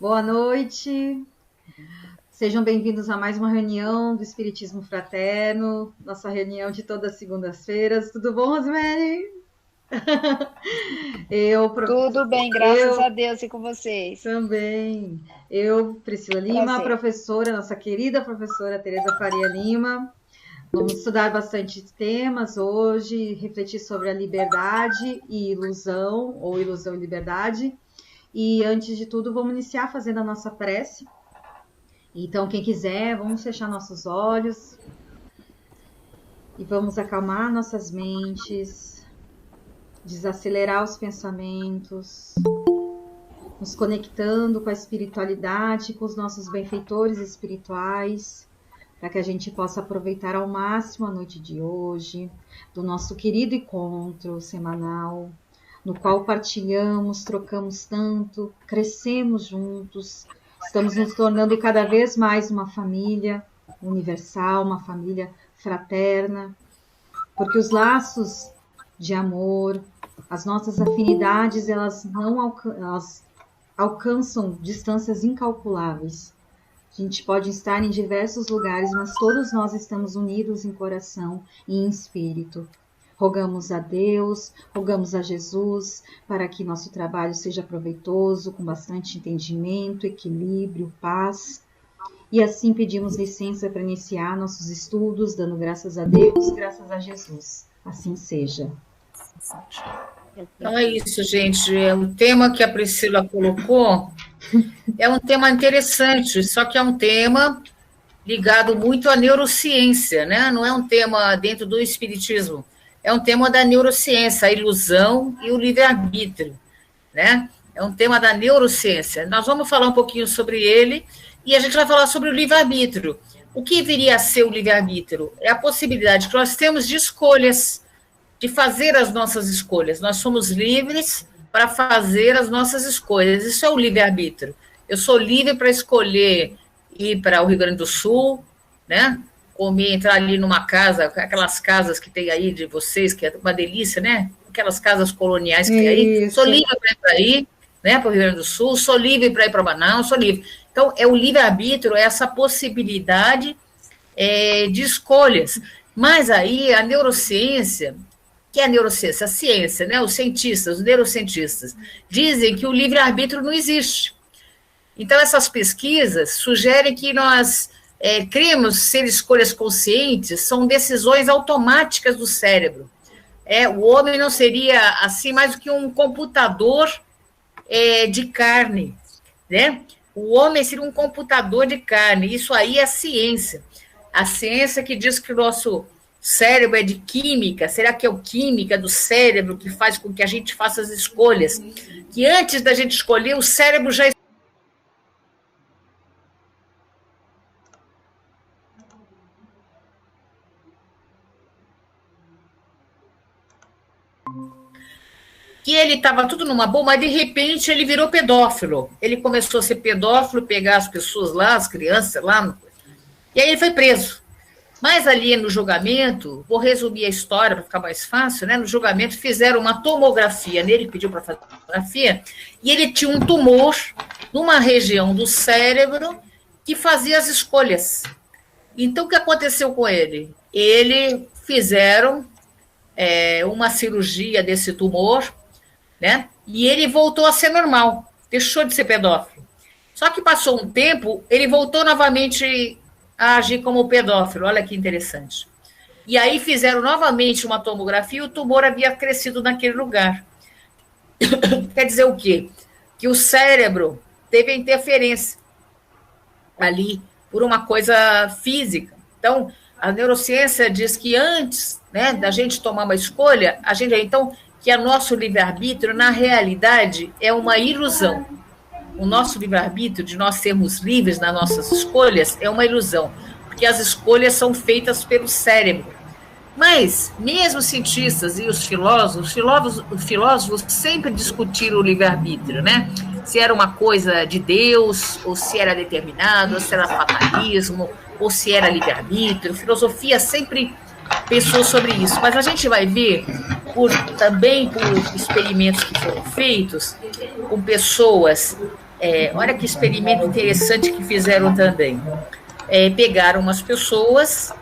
Boa noite. Sejam beinvindos a mais uma reunião do Espiritismo Fraterno, nossa reunião de todas as segundas-feiras. Tudo bom, Rosemary? Tudo bem, graças a Deus, e com vocês? Também. Eu, Priscila Lima, professora, nossa querida professora Tereza Faria Lima. Vamos estudar bastante temas hoje, refletir sobre a liberdade e ilusão, ou ilusão e liberdade. E antes de tudo, vamos iniciar fazendo a nossa prece. Então, quem quiser, vamos fechar nossos olhos e vamos acalmar nossas mentes, desacelerar os pensamentos, nos conectando com a espiritualidade, com os nossos benfeitores espirituais, para que a gente possa aproveitar ao máximo a noite de hoje, do nosso querido encontro semanal, no qual partilhamos, trocamos tanto, crescemos juntos, estamos nos tornando cada vez mais uma família universal, uma família fraterna, porque os laços de amor, as nossas afinidades, elas alcançam distâncias incalculáveis. A gente pode estar em diversos lugares, mas todos nós estamos unidos em coração e em espírito. Rogamos a Deus, rogamos a Jesus, para que nosso trabalho seja proveitoso, com bastante entendimento, equilíbrio, paz. E assim pedimos licença para iniciar nossos estudos, dando graças a Deus, graças a Jesus. Assim seja. Então é isso, gente. O tema que a Priscila colocou é um tema interessante, só que é um tema ligado muito à neurociência, né? Não é um tema dentro do espiritismo. É um tema da neurociência, a ilusão e o livre-arbítrio, né? É um tema da neurociência. Nós vamos falar um pouquinho sobre ele e a gente vai falar sobre o livre-arbítrio. O que viria a ser o livre-arbítrio? É a possibilidade que nós temos de escolhas, de fazer as nossas escolhas. Nós somos livres para fazer as nossas escolhas. Isso é o livre-arbítrio. Eu sou livre para escolher ir para o Rio Grande do Sul, né? Entrar ali numa casa, aquelas casas que tem aí de vocês, que é uma delícia, né? Aquelas casas coloniais que tem aí. Sou livre para ir para aí, né? Para o Rio Grande do Sul, sou livre para ir para Manaus, sou livre. Então, o livre-arbítrio é essa possibilidade de escolhas. Mas aí, a neurociência, que é a neurociência? A ciência, né? Os cientistas, os neurocientistas, dizem que o livre-arbítrio não existe. Então, essas pesquisas sugerem que nós criamos ser escolhas conscientes, são decisões automáticas do cérebro. O homem não seria assim mais do que um computador de carne, né? O homem seria um computador de carne. Isso aí é a ciência. A ciência que diz que o nosso cérebro é de química. Será que é a química do cérebro que faz com que a gente faça as escolhas? Que antes da gente escolher, o cérebro já que ele estava tudo numa boa, mas de repente ele virou pedófilo. Ele começou a ser pedófilo, pegar as pessoas lá, as crianças lá, e aí ele foi preso. Mas ali no julgamento, vou resumir a história para ficar mais fácil, né? No julgamento fizeram uma tomografia nele, pediu para fazer uma tomografia, e ele tinha um tumor numa região do cérebro que fazia as escolhas. Então, o que aconteceu com ele? Fizeram uma cirurgia desse tumor, né? E ele voltou a ser normal, deixou de ser pedófilo. Só que passou um tempo, ele voltou novamente a agir como pedófilo, olha que interessante. E aí fizeram novamente uma tomografia e o tumor havia crescido naquele lugar. Quer dizer o quê? Que o cérebro teve interferência ali por uma coisa física. Então, a neurociência diz que antes, né, da gente tomar uma escolha, que o nosso livre-arbítrio, na realidade, é uma ilusão. O nosso livre-arbítrio, de nós sermos livres nas nossas escolhas, é uma ilusão, porque as escolhas são feitas pelo cérebro. Mas, mesmo os cientistas e os filósofos sempre discutiram o livre-arbítrio, né? Se era uma coisa de Deus, ou se era determinado, ou se era fatalismo, ou se era livre-arbítrio. Filosofia sempre pensou sobre isso, mas a gente vai ver também por experimentos que foram feitos com pessoas olha que experimento interessante que fizeram também. Pegaram umas pessoas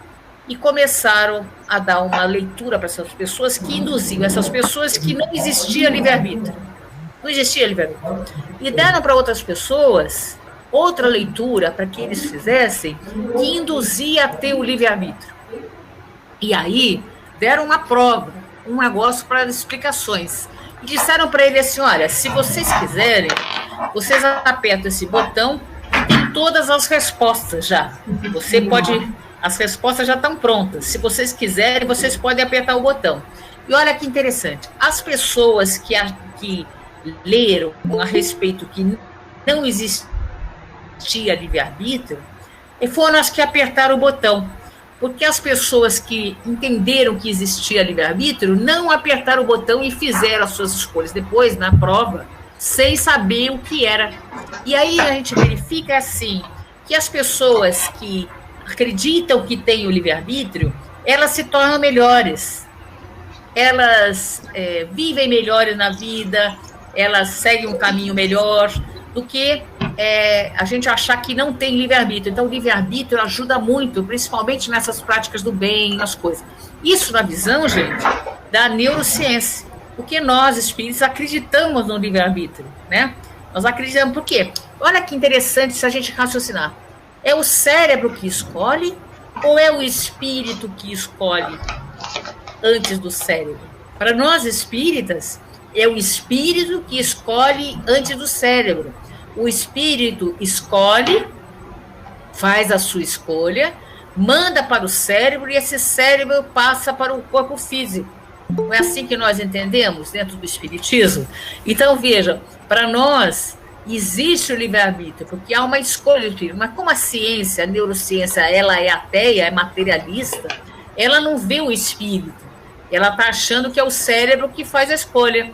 e começaram a dar uma leitura para essas pessoas que induziam essas pessoas que não existia livre-arbítrio. Não existia livre-arbítrio. E deram para outras pessoas outra leitura para que eles fizessem que induzia a ter o livre-arbítrio. E aí deram uma prova, um negócio para as explicações. E disseram para ele assim, olha, se vocês quiserem, vocês apertam esse botão e tem todas as respostas já. As respostas já estão prontas. Se vocês quiserem, vocês podem apertar o botão. E olha que interessante, as pessoas que leram a respeito que não existia livre-arbítrio, foram as que apertaram o botão. Porque as pessoas que entenderam que existia livre-arbítrio não apertaram o botão e fizeram as suas escolhas depois, na prova, sem saber o que era. E aí a gente verifica assim, que as pessoas que acreditam que têm o livre-arbítrio, elas se tornam melhores. Elas vivem melhores na vida, elas seguem um caminho melhor do que a gente achar que não tem livre-arbítrio. Então, o livre-arbítrio ajuda muito, principalmente nessas práticas do bem, nas coisas. Isso na visão, gente, da neurociência. Porque nós, espíritos, acreditamos no livre-arbítrio, né? Nós acreditamos, por quê? Olha que interessante se a gente raciocinar. É o cérebro que escolhe ou é o espírito que escolhe antes do cérebro? Para nós, espíritas, é o espírito que escolhe antes do cérebro. O espírito escolhe, faz a sua escolha, manda para o cérebro e esse cérebro passa para o corpo físico. Não é assim que nós entendemos dentro do espiritismo? Então, veja, para nós existe o livre-arbítrio, porque há uma escolha do espírito. Mas como a ciência, a neurociência, ela é ateia, é materialista, ela não vê o espírito. Ela está achando que é o cérebro que faz a escolha.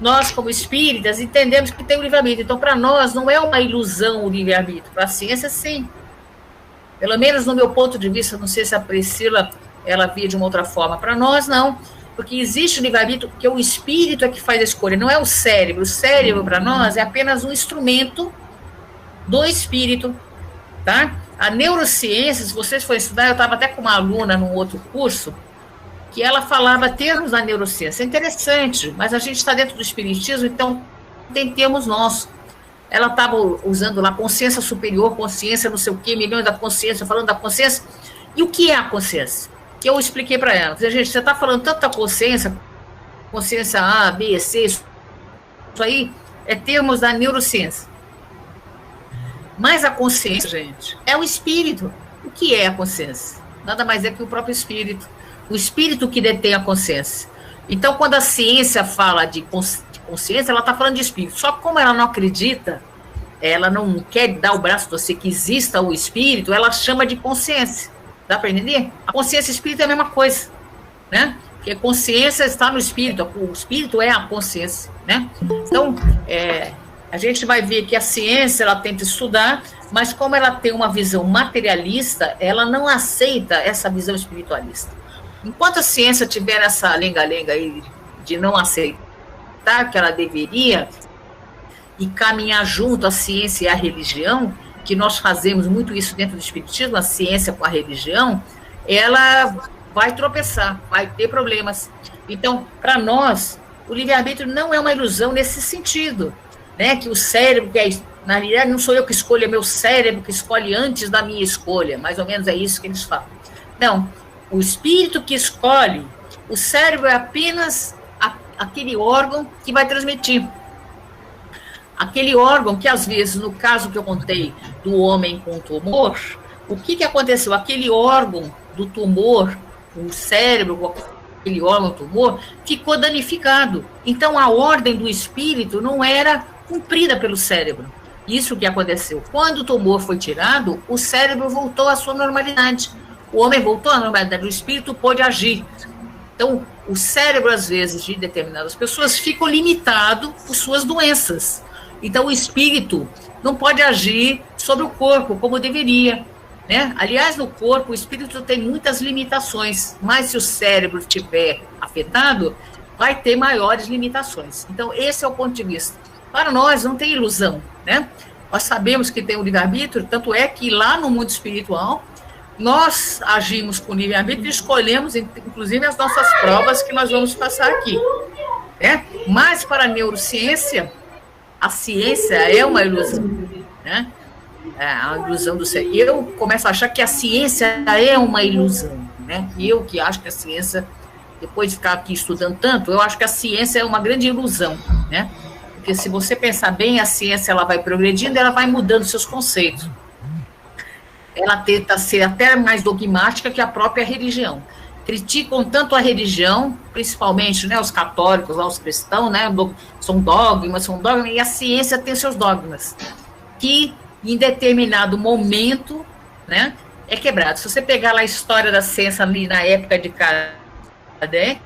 Nós, como espíritas, entendemos que tem o livre-arbítrio. Então, para nós, não é uma ilusão o livre-arbítrio. Para a ciência, sim. Pelo menos no meu ponto de vista, não sei se a Priscila ela via de uma outra forma. Para nós, não. Porque existe o livre-arbítrio, porque o espírito é que faz a escolha, não é o cérebro. O cérebro, para nós, é apenas um instrumento do espírito. Tá? A neurociência, se vocês forem estudar, eu estava até com uma aluna num outro curso, que ela falava termos da neurociência. É interessante, mas a gente está dentro do espiritismo, então tem termos nossos. Ela estava usando lá consciência superior, consciência não sei o quê, milhões da consciência, falando da consciência. E o que é a consciência? Que eu expliquei para ela. Gente, você está falando tanto da consciência A, B, C, isso aí é termos da neurociência. Mas a consciência, gente, é o espírito. O que é a consciência? Nada mais é que o próprio espírito. O espírito que detém a consciência. Então, quando a ciência fala de consciência, ela está falando de espírito. Só que como ela não acredita, ela não quer dar o braço para você que exista o espírito, ela chama de consciência. Dá para entender? A consciência e o espírito é a mesma coisa, né? Porque a consciência está no espírito, o espírito é a consciência, né? Então, a gente vai ver que a ciência, ela tenta estudar, mas como ela tem uma visão materialista, ela não aceita essa visão espiritualista. Enquanto a ciência tiver essa lenga-lenga aí de não aceitar que ela deveria e caminhar junto à ciência e à religião, que nós fazemos muito isso dentro do espiritismo, a ciência com a religião, ela vai tropeçar, vai ter problemas. Então, para nós, o livre-arbítrio não é uma ilusão nesse sentido, né? Que o cérebro, na realidade não sou eu que escolho, é meu cérebro que escolhe antes da minha escolha, mais ou menos é isso que eles falam. Não, o espírito que escolhe, o cérebro é apenas aquele órgão que vai transmitir. Aquele órgão que, às vezes, no caso que eu contei do homem com tumor, o que aconteceu? Aquele órgão do tumor, o cérebro com aquele órgão do tumor, ficou danificado. Então, a ordem do espírito não era cumprida pelo cérebro. Isso que aconteceu. Quando o tumor foi tirado, o cérebro voltou à sua normalidade. O homem voltou à normalidade, o espírito pôde agir. Então, o cérebro, às vezes, de determinadas pessoas, fica limitado por suas doenças. Então, o espírito não pode agir sobre o corpo como deveria, né? Aliás, no corpo, o espírito tem muitas limitações, mas se o cérebro estiver afetado, vai ter maiores limitações. Então, esse é o ponto de vista. Para nós não tem ilusão, né? Nós sabemos que tem o livre-arbítrio, tanto é que lá no mundo espiritual, nós agimos com livre-arbítrio e escolhemos, inclusive, as nossas provas que nós vamos passar aqui, né? Mas para a neurociência, a ciência é uma ilusão, né? É a ilusão do ser. Eu começo a achar que a ciência é uma ilusão, né? E eu que acho que a ciência, depois de ficar aqui estudando tanto, eu acho que a ciência é uma grande ilusão, né? Porque se você pensar bem, a ciência ela vai progredindo, ela vai mudando seus conceitos. Ela tenta ser até mais dogmática que a própria religião. Criticam tanto a religião, principalmente, né, os católicos, os cristãos, né, são dogmas, e a ciência tem seus dogmas, que em determinado momento, né, é quebrado. Se você pegar lá a história da ciência ali na época de Kardec,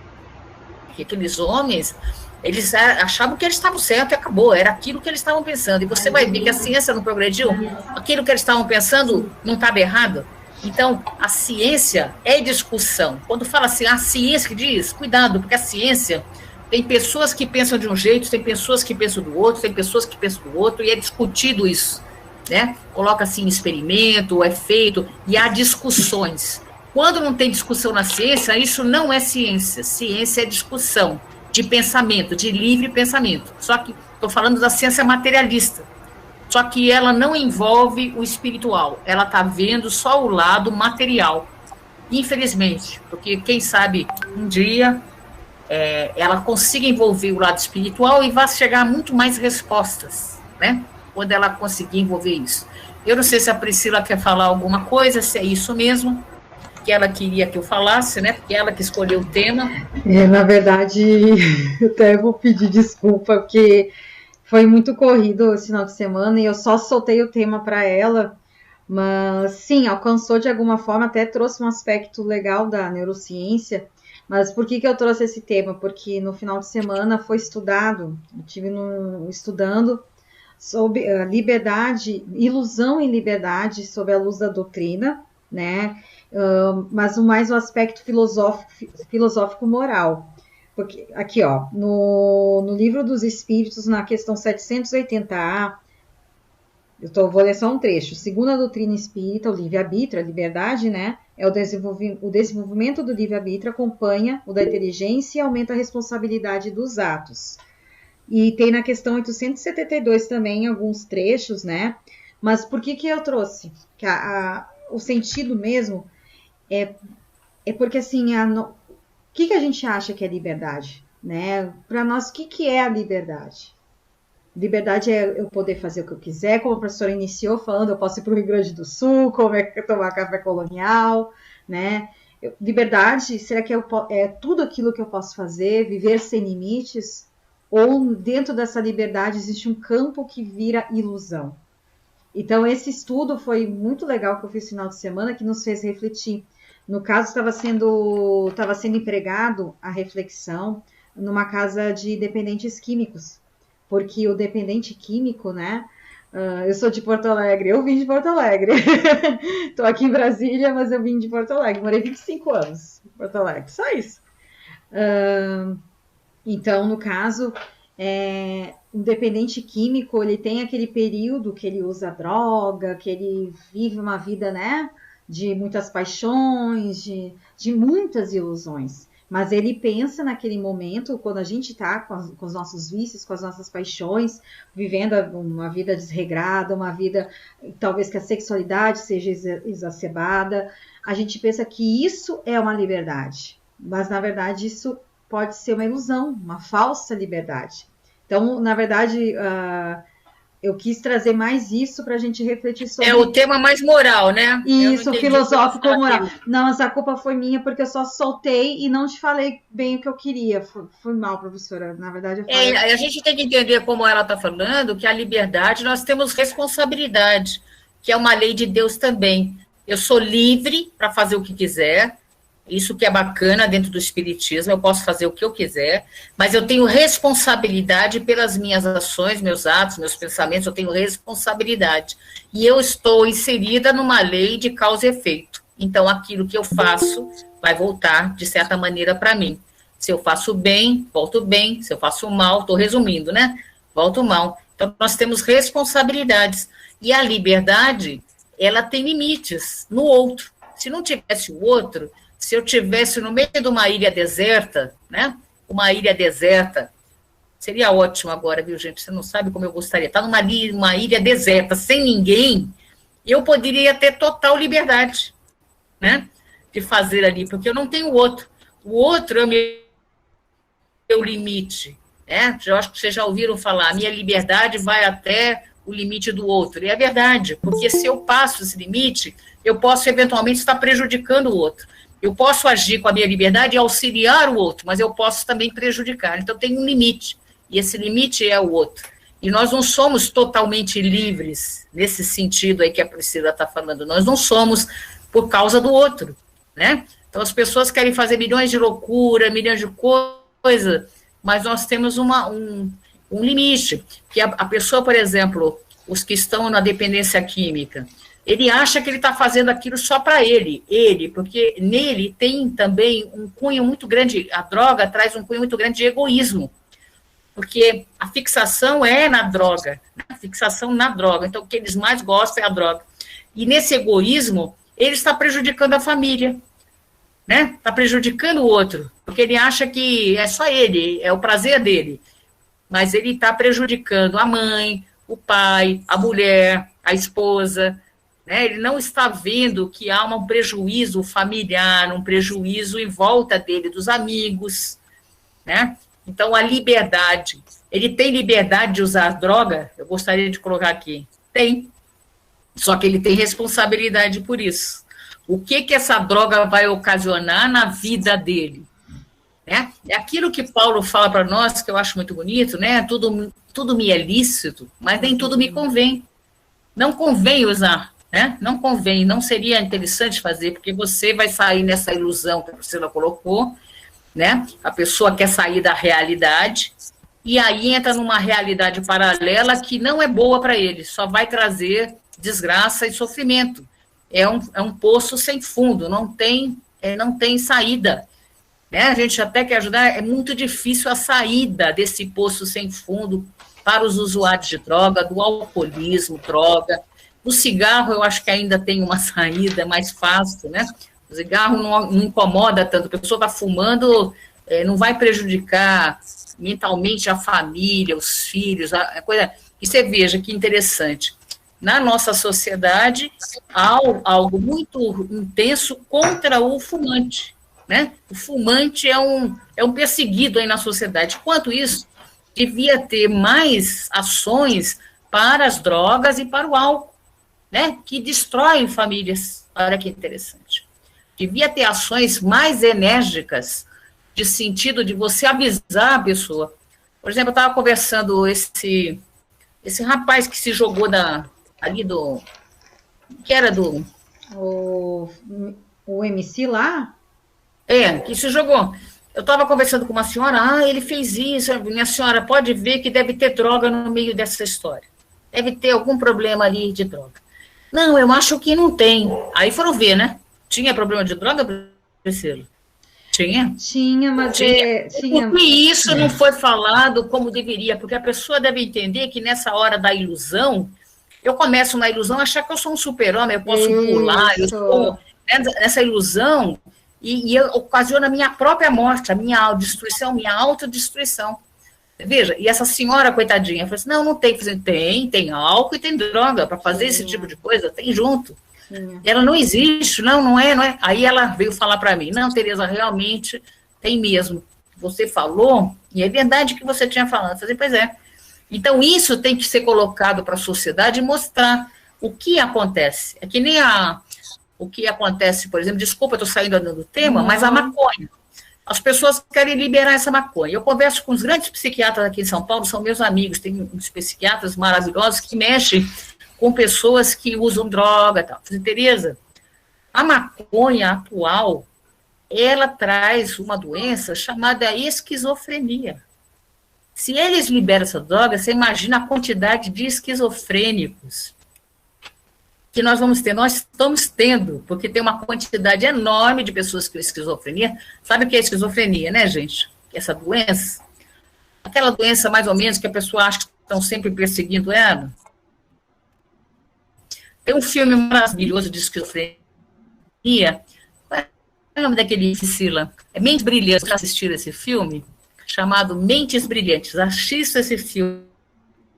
aqueles homens, eles achavam que eles estavam certos e acabou, era aquilo que eles estavam pensando. E você vai ver que a ciência não progrediu, aquilo que eles estavam pensando não estava errado. Então, a ciência é discussão. Quando fala assim, a ciência que diz, cuidado, porque a ciência tem pessoas que pensam de um jeito, tem pessoas que pensam do outro, tem pessoas que pensam do outro, e é discutido isso, né? Coloca assim experimento, é feito, e há discussões. Quando não tem discussão na ciência, isso não é ciência. Ciência é discussão de pensamento, de livre pensamento. Só que estou falando da ciência materialista. Só que ela não envolve o espiritual. Ela está vendo só o lado material. Infelizmente, porque quem sabe um dia ela consiga envolver o lado espiritual e vai chegar a muito mais respostas, né? Quando ela conseguir envolver isso. Eu não sei se a Priscila quer falar alguma coisa, se é isso mesmo que ela queria que eu falasse, né? Porque ela que escolheu o tema. Na verdade, eu até vou pedir desculpa, porque foi muito corrido esse final de semana e eu só soltei o tema para ela, mas sim, alcançou de alguma forma, até trouxe um aspecto legal da neurociência. Mas por que eu trouxe esse tema? Porque no final de semana foi estudado, eu estive estudando sobre a liberdade, ilusão em liberdade sob a luz da doutrina, né? Mas mais o aspecto filosófico moral. Porque aqui, ó, no Livro dos Espíritos, na questão 780A, vou ler só um trecho. Segundo a doutrina espírita, o livre-arbítrio, a liberdade, né, o desenvolvimento do livre-arbítrio acompanha o da inteligência e aumenta a responsabilidade dos atos. E tem na questão 872 também alguns trechos, né? Mas por que eu trouxe? Que o sentido mesmo é porque, assim, o que a gente acha que é liberdade, né? Para nós, o que é a liberdade? Liberdade é eu poder fazer o que eu quiser, como a professora iniciou falando, eu posso ir para o Rio Grande do Sul, tomar café colonial, né? Liberdade, será que é tudo aquilo que eu posso fazer, viver sem limites? Ou dentro dessa liberdade existe um campo que vira ilusão? Então, esse estudo foi muito legal que eu fiz no final de semana, que nos fez refletir. No caso, estava sendo empregado a reflexão numa casa de dependentes químicos, porque o dependente químico, né? Eu sou de Porto Alegre, eu vim de Porto Alegre. Estou aqui em Brasília, mas eu vim de Porto Alegre. Morei 25 anos em Porto Alegre, só isso. Então, no caso, um dependente químico, ele tem aquele período que ele usa droga, que ele vive uma vida, né, de muitas paixões, de muitas ilusões. Mas ele pensa naquele momento, quando a gente está com os nossos vícios, com as nossas paixões, vivendo uma vida desregrada, uma vida, talvez que a sexualidade seja exacerbada, a gente pensa que isso é uma liberdade. Mas, na verdade, isso pode ser uma ilusão, uma falsa liberdade. Então, na verdade, eu quis trazer mais isso para a gente refletir sobre... É o tema mais moral, né? Isso, filosófico moral. Não, mas a culpa foi minha, porque eu só soltei e não te falei bem o que eu queria. Foi mal, professora. Na verdade, eu falei... A gente tem que entender, como ela está falando, que a liberdade, nós temos responsabilidade, que é uma lei de Deus também. Eu sou livre para fazer o que quiser. Isso que é bacana dentro do espiritismo, eu posso fazer o que eu quiser, mas eu tenho responsabilidade pelas minhas ações, meus atos, meus pensamentos, eu tenho responsabilidade. E eu estou inserida numa lei de causa e efeito. Então, aquilo que eu faço vai voltar, de certa maneira, para mim. Se eu faço bem, volto bem. Se eu faço mal, estou resumindo, né? volta o mal. Então, nós temos responsabilidades. E a liberdade, ela tem limites no outro. Se não tivesse o outro, se eu tivesse no meio de uma ilha deserta, né? Uma ilha deserta, seria ótimo agora, viu, gente? Você não sabe como eu gostaria. Estar numa ilha deserta, sem ninguém, eu poderia ter total liberdade, né? De fazer ali, porque eu não tenho o outro. O outro é o meu limite, né? Eu acho que vocês já ouviram falar, a minha liberdade vai até o limite do outro. E é verdade, porque se eu passo esse limite, eu posso eventualmente estar prejudicando o outro. Eu posso agir com a minha liberdade e auxiliar o outro, mas eu posso também prejudicar. Então, tem um limite, e esse limite é o outro. E nós não somos totalmente livres, nesse sentido aí que a Priscila está falando. Nós não somos por causa do outro, né? Então, as pessoas querem fazer milhões de loucura, milhões de coisas, mas nós temos um limite. Que a pessoa, por exemplo, os que estão na dependência química, ele acha que ele está fazendo aquilo só para ele, porque nele tem também um cunho muito grande, a droga traz um cunho muito grande de egoísmo, porque a fixação é na droga, a fixação na droga, então o que eles mais gostam é a droga. E nesse egoísmo, ele está prejudicando a família, né? Está prejudicando o outro, porque ele acha que é só ele, é o prazer dele, mas ele está prejudicando a mãe, o pai, a mulher, a esposa, né? Ele não está vendo que há um prejuízo familiar, um prejuízo em volta dele, dos amigos, né? Então, a liberdade. Ele tem liberdade de usar droga? Eu gostaria de colocar aqui. Tem. Só que ele tem responsabilidade por isso. O que essa droga vai ocasionar na vida dele? Né? É aquilo que Paulo fala para nós, que eu acho muito bonito, né? Tudo me é lícito, mas nem tudo me convém. Não convém usar. Né? Não convém, não seria interessante fazer, porque você vai sair nessa ilusão que a Priscila colocou, né? A pessoa quer sair da realidade, e aí entra numa realidade paralela que não é boa para ele, só vai trazer desgraça e sofrimento. É um poço sem fundo, não tem saída. Né? A gente até quer ajudar, é muito difícil a saída desse poço sem fundo para os usuários de droga, do alcoolismo, droga. O cigarro, eu acho que ainda tem uma saída mais fácil, né? O cigarro não incomoda tanto, a pessoa está fumando, não vai prejudicar mentalmente a família, os filhos, a coisa. E você veja que interessante. Na nossa sociedade, há algo muito intenso contra o fumante, né? O fumante é um perseguido aí na sociedade. Quanto isso, devia ter mais ações para as drogas e para o álcool, né, que destroem famílias. Olha que interessante. Devia ter ações mais enérgicas, de sentido de você avisar a pessoa. Por exemplo, eu estava conversando esse rapaz que se jogou ali do... que era do... O MC lá? Que se jogou. Eu estava conversando com uma senhora, ele fez isso, minha senhora, pode ver que deve ter droga no meio dessa história. Deve ter algum problema ali de droga. Não, eu acho que não tem. Aí foram ver, né? Tinha problema de droga, Priscila? Tinha? Tinha, mas tinha. Por que isso não foi falado como deveria? Porque a pessoa deve entender que nessa hora da ilusão, eu começo na ilusão a achar que eu sou um super-homem, eu posso pular, eu estou nessa ilusão, e eu ocasiona a minha própria morte, a minha destruição, minha autodestruição. Veja, e essa senhora, coitadinha, falou assim, não tem, tem álcool e tem droga, para fazer esse tipo de coisa, tem junto. Ela não existe, não é. Aí ela veio falar para mim, não, Tereza, realmente tem mesmo. Você falou, e é verdade que você tinha falado. Eu falei, pois é. Então, isso tem que ser colocado para a sociedade e mostrar o que acontece. É que nem o que acontece, por exemplo, desculpa, estou saindo do tema, mas a maconha. As pessoas querem liberar essa maconha. Eu converso com os grandes psiquiatras aqui em São Paulo, são meus amigos, tem uns psiquiatras maravilhosos que mexem com pessoas que usam droga e tal. Tereza, a maconha atual, ela traz uma doença chamada esquizofrenia. Se eles liberam essa droga, você imagina a quantidade de esquizofrênicos que nós vamos ter, nós estamos tendo, porque tem uma quantidade enorme de pessoas com esquizofrenia. Sabe o que é esquizofrenia, né, gente? Essa doença, aquela doença mais ou menos que a pessoa acha que estão sempre perseguindo ela. Tem um filme maravilhoso de esquizofrenia. Qual é o nome daquele, Priscila? É Mentes Brilhantes. Já assistiram esse filme? Chamado Mentes Brilhantes. Assista esse filme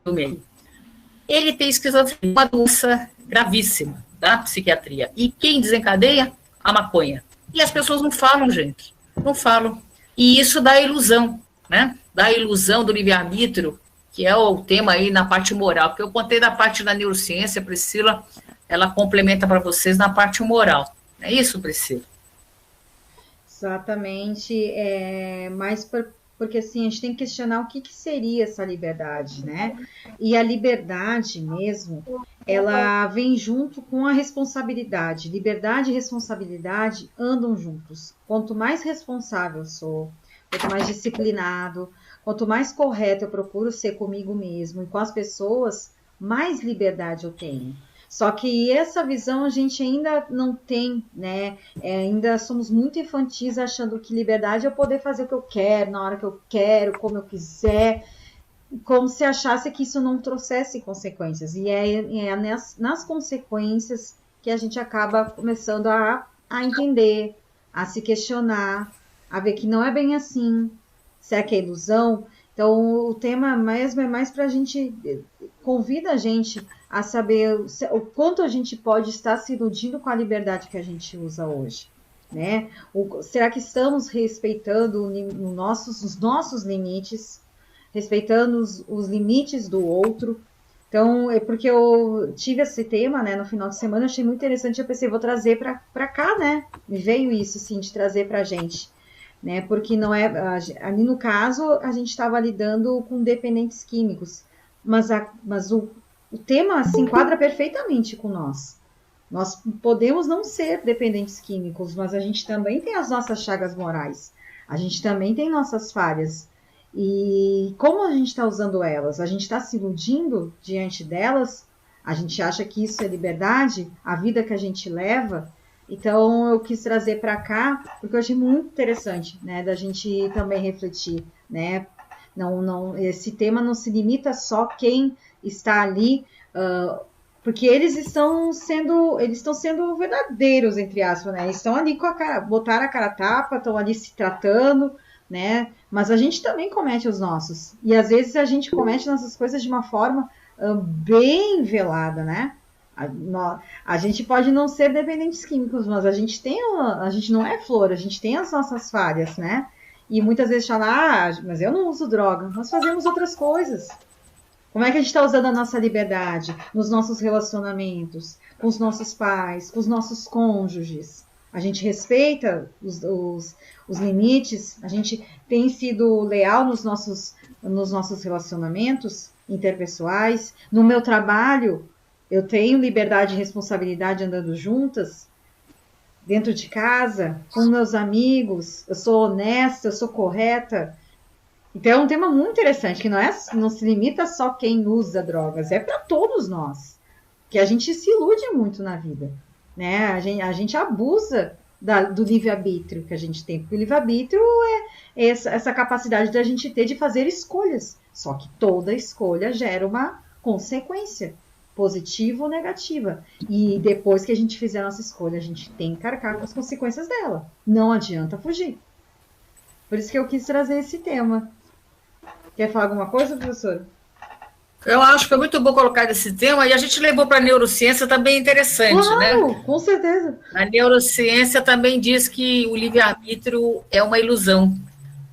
aí. Ele tem esquizofrenia, uma doença gravíssima da psiquiatria. E quem desencadeia? A maconha. E as pessoas não falam, gente. Não falam. E isso dá ilusão, né? Dá ilusão do livre-arbítrio, que é o tema aí na parte moral. Porque eu contei da parte da neurociência, Priscila, ela complementa para vocês na parte moral. É isso, Priscila? Exatamente. Porque assim, a gente tem que questionar o que seria essa liberdade, né? E a liberdade mesmo, ela vem junto com a responsabilidade. Liberdade e responsabilidade andam juntos. Quanto mais responsável eu sou, quanto mais disciplinado, quanto mais correto eu procuro ser comigo mesmo e com as pessoas, mais liberdade eu tenho. Só que essa visão a gente ainda não tem, né? Ainda somos muito infantis achando que liberdade é eu poder fazer o que eu quero, na hora que eu quero, como eu quiser, como se achasse que isso não trouxesse consequências. E é nas consequências que a gente acaba começando a entender, a se questionar, a ver que não é bem assim. Será que é ilusão? Então, o tema mesmo é mais para a gente, convida a gente a saber o quanto a gente pode estar se iludindo com a liberdade que a gente usa hoje, né? Será que estamos respeitando os nossos limites, respeitando os limites do outro? Então, é porque eu tive esse tema, né, no final de semana, achei muito interessante, eu pensei, vou trazer para cá, né? Me veio isso, assim, de trazer para a gente, né? Porque não é, ali no caso, a gente estava lidando com dependentes químicos, mas o tema se enquadra perfeitamente com nós. Nós podemos não ser dependentes químicos, mas a gente também tem as nossas chagas morais. A gente também tem nossas falhas. E como a gente está usando elas? A gente está se iludindo diante delas? A gente acha que isso é liberdade? A vida que a gente leva? Então, eu quis trazer para cá, porque eu achei muito interessante, né, da gente também refletir, né? Esse tema não se limita só quem está ali, porque eles estão sendo verdadeiros, entre aspas, né? Eles estão ali botaram a cara a tapa, estão ali se tratando, né? Mas a gente também comete os nossos. E às vezes a gente comete nossas coisas de uma forma bem velada, né? A gente pode não ser dependentes químicos, mas a gente não é flor, a gente tem as nossas falhas, né? E muitas vezes fala, mas eu não uso droga, nós fazemos outras coisas. Como é que a gente está usando a nossa liberdade nos nossos relacionamentos, com os nossos pais, com os nossos cônjuges? A gente respeita os limites? A gente tem sido leal nos nossos relacionamentos interpessoais? No meu trabalho, eu tenho liberdade e responsabilidade andando juntas? Dentro de casa, com meus amigos, eu sou honesta, eu sou correta? Então é um tema muito interessante, que não se limita só quem usa drogas, é para todos nós, que a gente se ilude muito na vida, né? A gente abusa do livre-arbítrio que a gente tem, porque o livre-arbítrio é essa capacidade da gente ter de fazer escolhas, só que toda escolha gera uma consequência, positiva ou negativa, e depois que a gente fizer a nossa escolha, a gente tem que arcar com as consequências dela, não adianta fugir. Por isso que eu quis trazer esse tema. Quer falar alguma coisa, professor? Eu acho que é muito bom colocar esse tema, e a gente levou para a neurociência também interessante, claro, né? Com certeza. A neurociência também diz que o livre-arbítrio é uma ilusão.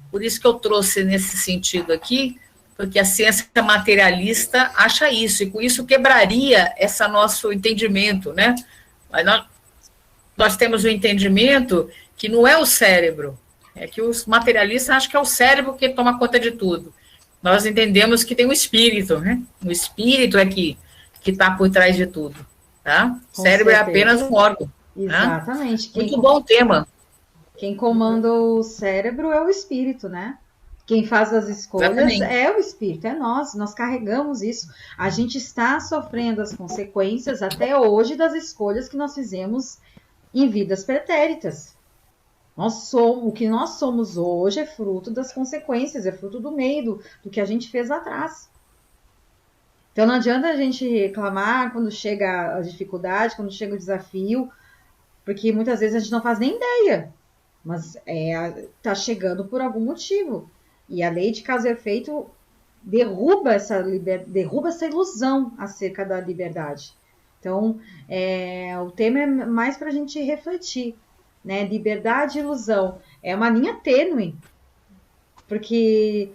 Por isso que eu trouxe nesse sentido aqui, porque a ciência materialista acha isso, e com isso quebraria esse nosso entendimento, né? Mas nós temos o entendimento que não é o cérebro, é que os materialistas acham que é o cérebro que toma conta de tudo. Nós entendemos que tem um espírito, né? O espírito é que está por trás de tudo, tá? O cérebro é apenas um órgão. Exatamente. Tá? Muito bom tema. Quem comanda o cérebro é o espírito, né? Quem faz as escolhas Exatamente. É o espírito, é nós carregamos isso. A gente está sofrendo as consequências até hoje das escolhas que nós fizemos em vidas pretéritas. O que nós somos hoje é fruto das consequências, é fruto do meio, do que a gente fez lá atrás. Então não adianta a gente reclamar quando chega a dificuldade, quando chega o desafio, porque muitas vezes a gente não faz nem ideia, mas tá chegando por algum motivo. E a lei de causa e efeito derruba essa ilusão acerca da liberdade. Então, o tema é mais para a gente refletir, né? Liberdade e ilusão. É uma linha tênue, porque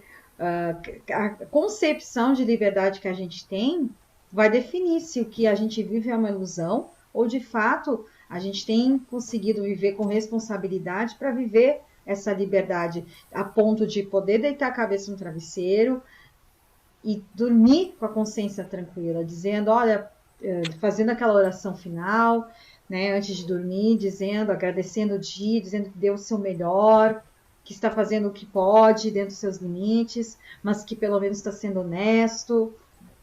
a concepção de liberdade que a gente tem vai definir se o que a gente vive é uma ilusão ou, de fato, a gente tem conseguido viver com responsabilidade para viver essa liberdade a ponto de poder deitar a cabeça no travesseiro e dormir com a consciência tranquila, dizendo, olha, fazendo aquela oração final, né, antes de dormir, dizendo, agradecendo o dia, dizendo que deu o seu melhor, que está fazendo o que pode dentro dos seus limites, mas que pelo menos está sendo honesto,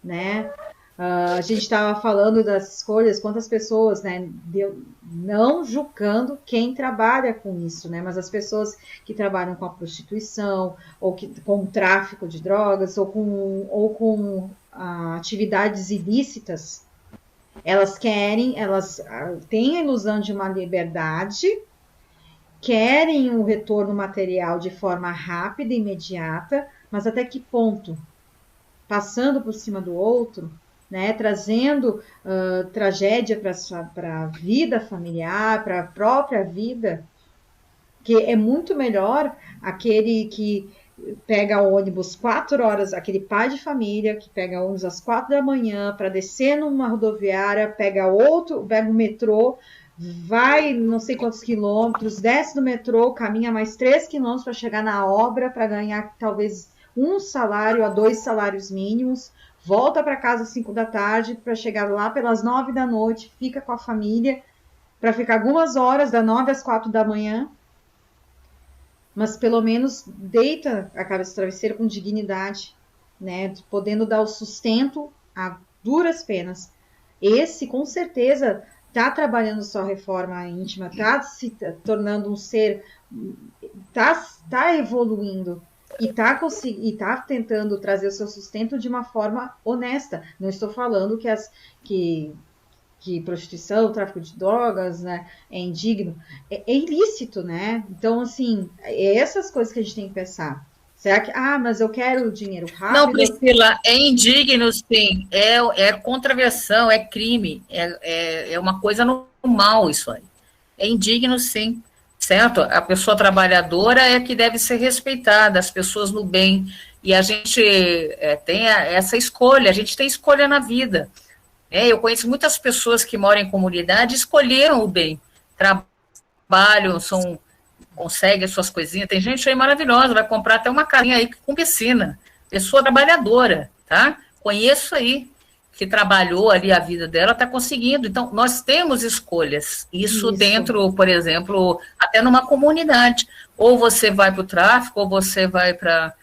né? A gente estava falando das escolhas, quantas pessoas, né, não julgando quem trabalha com isso, né, mas as pessoas que trabalham com a prostituição, ou com o tráfico de drogas, ou com atividades ilícitas, elas têm a ilusão de uma liberdade, querem o retorno material de forma rápida e imediata, mas até que ponto? Passando por cima do outro, né, trazendo tragédia para a vida familiar, para a própria vida, que é muito melhor aquele que pega o ônibus 4 horas, aquele pai de família que pega ônibus às 4 da manhã para descer numa rodoviária, pega o metrô, vai não sei quantos quilômetros, desce do metrô, caminha mais 3 quilômetros para chegar na obra, para ganhar talvez 1 salário a 2 salários mínimos, volta para casa às 5 da tarde para chegar lá pelas 9 da noite, fica com a família para ficar algumas horas, das 9 às 4 da manhã, mas pelo menos deita a cabeça do travesseiro com dignidade, né, podendo dar o sustento a duras penas. Esse, com certeza, está trabalhando sua reforma íntima, está se tornando um ser, está evoluindo, e está tentando trazer o seu sustento de uma forma honesta. Não estou falando que prostituição, tráfico de drogas, né, é indigno. É ilícito, né? Então, assim, é essas coisas que a gente tem que pensar. Será que, mas eu quero dinheiro rápido? Não, Priscila, é indigno, sim. É contravenção, é crime. É uma coisa normal isso aí. É indigno, sim. Certo? A pessoa trabalhadora é que deve ser respeitada, as pessoas no bem. E a gente tem essa escolha, a gente tem escolha na vida. Eu conheço muitas pessoas que moram em comunidade e escolheram o bem. Trabalham, conseguem as suas coisinhas. Tem gente aí maravilhosa, vai comprar até uma casinha aí com piscina. Pessoa trabalhadora, tá? Conheço aí, que trabalhou ali a vida dela, está conseguindo. Então, nós temos escolhas. Isso dentro, por exemplo, até numa comunidade. Ou você vai para o tráfico, ou você vai para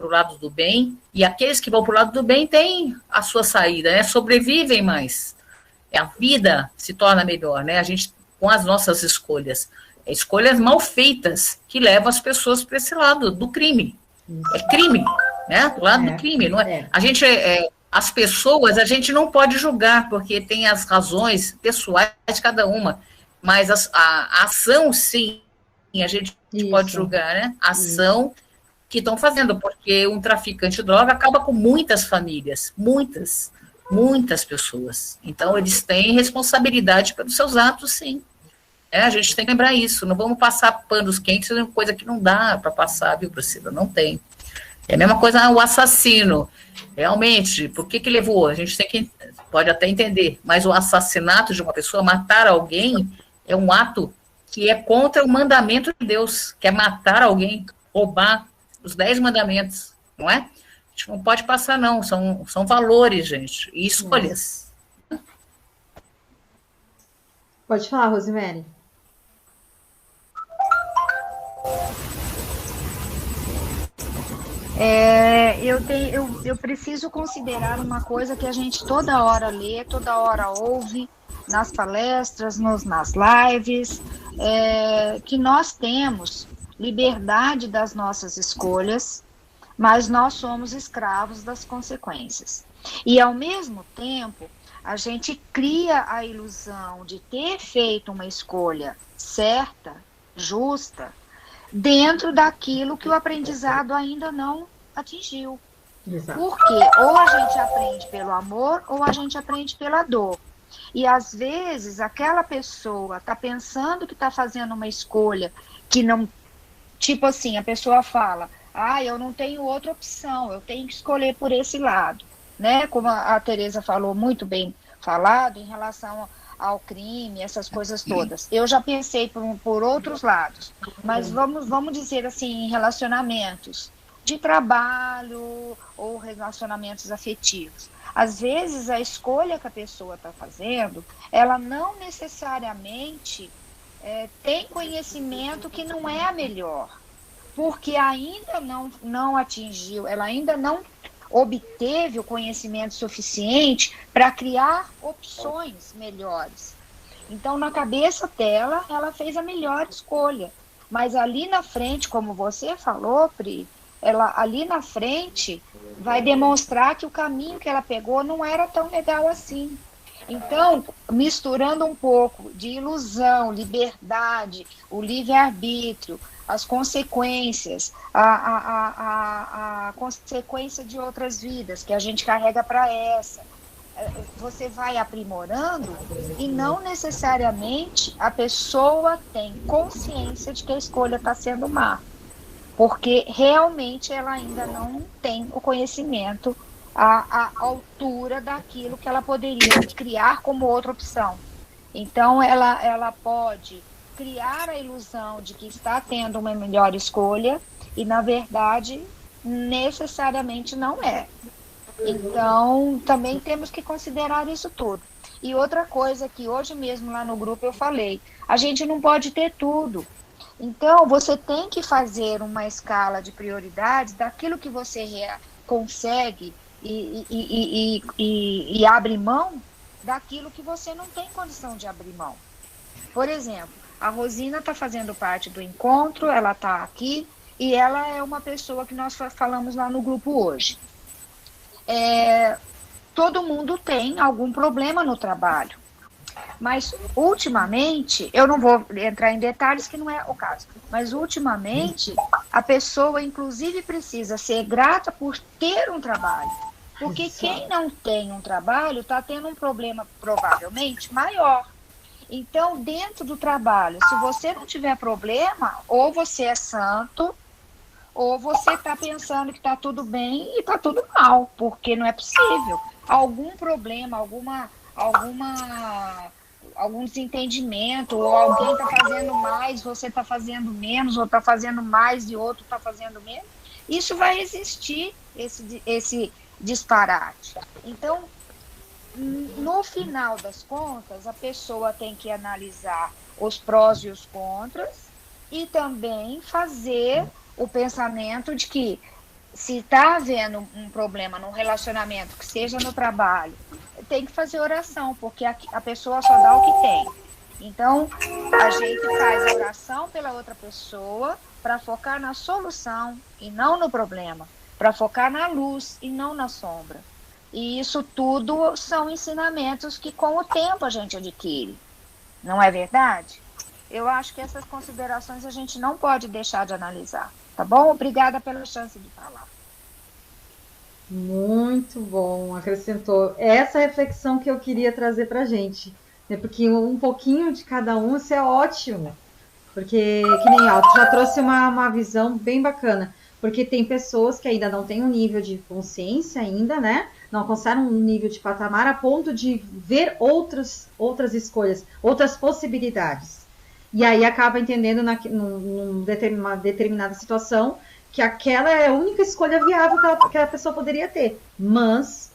o lado do bem. E aqueles que vão para o lado do bem têm a sua saída, né? Sobrevivem mais. A vida se torna melhor, né? A gente, com as nossas escolhas. Escolhas mal feitas que levam as pessoas para esse lado do crime. É crime, né? Do lado do crime. Não é? A gente... As pessoas, a gente não pode julgar, porque tem as razões pessoais de cada uma, mas a ação, sim, a gente pode julgar, né? A ação que estão fazendo, porque um traficante de droga acaba com muitas famílias, muitas pessoas. Então, eles têm responsabilidade pelos seus atos, sim. A gente tem que lembrar isso, não vamos passar panos quentes, é uma coisa que não dá para passar, viu, Priscila? Não tem. É a mesma coisa o assassino. Realmente, por que levou? A gente pode até entender, mas o assassinato de uma pessoa, matar alguém, é um ato que é contra o mandamento de Deus, que é matar alguém, roubar os 10 mandamentos, não é? A gente não pode passar, não. São valores, gente, e escolhas. Pode falar, Rosemary. Eu preciso considerar uma coisa que a gente toda hora lê, toda hora ouve, nas palestras, nas lives, que nós temos liberdade das nossas escolhas, mas nós somos escravos das consequências. E, ao mesmo tempo, a gente cria a ilusão de ter feito uma escolha certa, justa, dentro daquilo que o aprendizado ainda não atingiu. Exato. Porque ou a gente aprende pelo amor ou a gente aprende pela dor. E às vezes aquela pessoa está pensando que está fazendo uma escolha que não... Tipo assim, a pessoa fala, eu não tenho outra opção, eu tenho que escolher por esse lado. Né? Como a Tereza falou, muito bem falado, em relação ao crime, essas coisas todas. Eu já pensei por outros lados, mas vamos dizer assim, em relacionamentos de trabalho ou relacionamentos afetivos. Às vezes, a escolha que a pessoa está fazendo, ela não necessariamente tem conhecimento que não é a melhor, porque ainda não atingiu, ela ainda não obteve o conhecimento suficiente para criar opções melhores. Então, na cabeça dela, ela fez a melhor escolha. Mas ali na frente, como você falou, Pri, ela ali na frente vai demonstrar que o caminho que ela pegou não era tão legal assim. Então, misturando um pouco de ilusão, liberdade, o livre-arbítrio, as consequências, a consequência de outras vidas que a gente carrega para essa, você vai aprimorando e não necessariamente a pessoa tem consciência de que a escolha está sendo má, porque realmente ela ainda não tem o conhecimento à altura daquilo que ela poderia criar como outra opção. Então, ela pode criar a ilusão de que está tendo uma melhor escolha e, na verdade, necessariamente não é. Então, também temos que considerar isso tudo. E outra coisa que hoje mesmo lá no grupo eu falei, a gente não pode ter tudo. Então, você tem que fazer uma escala de prioridades daquilo que você consegue e abre mão daquilo que você não tem condição de abrir mão. Por exemplo, a Rosina está fazendo parte do encontro, ela está aqui e ela é uma pessoa que nós falamos lá no grupo hoje. Todo mundo tem algum problema no trabalho, mas ultimamente, eu não vou entrar em detalhes que não é o caso, mas ultimamente a pessoa inclusive precisa ser grata por ter um trabalho, porque quem não tem um trabalho está tendo um problema provavelmente maior. Então, dentro do trabalho, se você não tiver problema, ou você é santo, ou você está pensando que está tudo bem e está tudo mal, porque não é possível. Algum problema, algum desentendimento, ou alguém está fazendo mais, você está fazendo menos, ou está fazendo mais e outro está fazendo menos, isso vai existir, esse disparate. Então, no final das contas, a pessoa tem que analisar os prós e os contras e também fazer o pensamento de que se está havendo um problema no relacionamento, que seja no trabalho, tem que fazer oração, porque a pessoa só dá o que tem. Então, a gente faz a oração pela outra pessoa para focar na solução e não no problema, para focar na luz e não na sombra. E isso tudo são ensinamentos que com o tempo a gente adquire. Não é verdade? Eu acho que essas considerações a gente não pode deixar de analisar. Tá bom? Obrigada pela chance de falar. Muito bom, acrescentou essa reflexão que eu queria trazer para a gente, né? Porque um pouquinho de cada um, isso é ótimo, porque que nem ela já trouxe uma visão bem bacana, porque tem pessoas que ainda não têm um nível de consciência ainda, né? Não alcançaram um nível de patamar a ponto de ver outras escolhas, outras possibilidades. E aí acaba entendendo numa determinada situação que aquela é a única escolha viável que a pessoa poderia ter. Mas,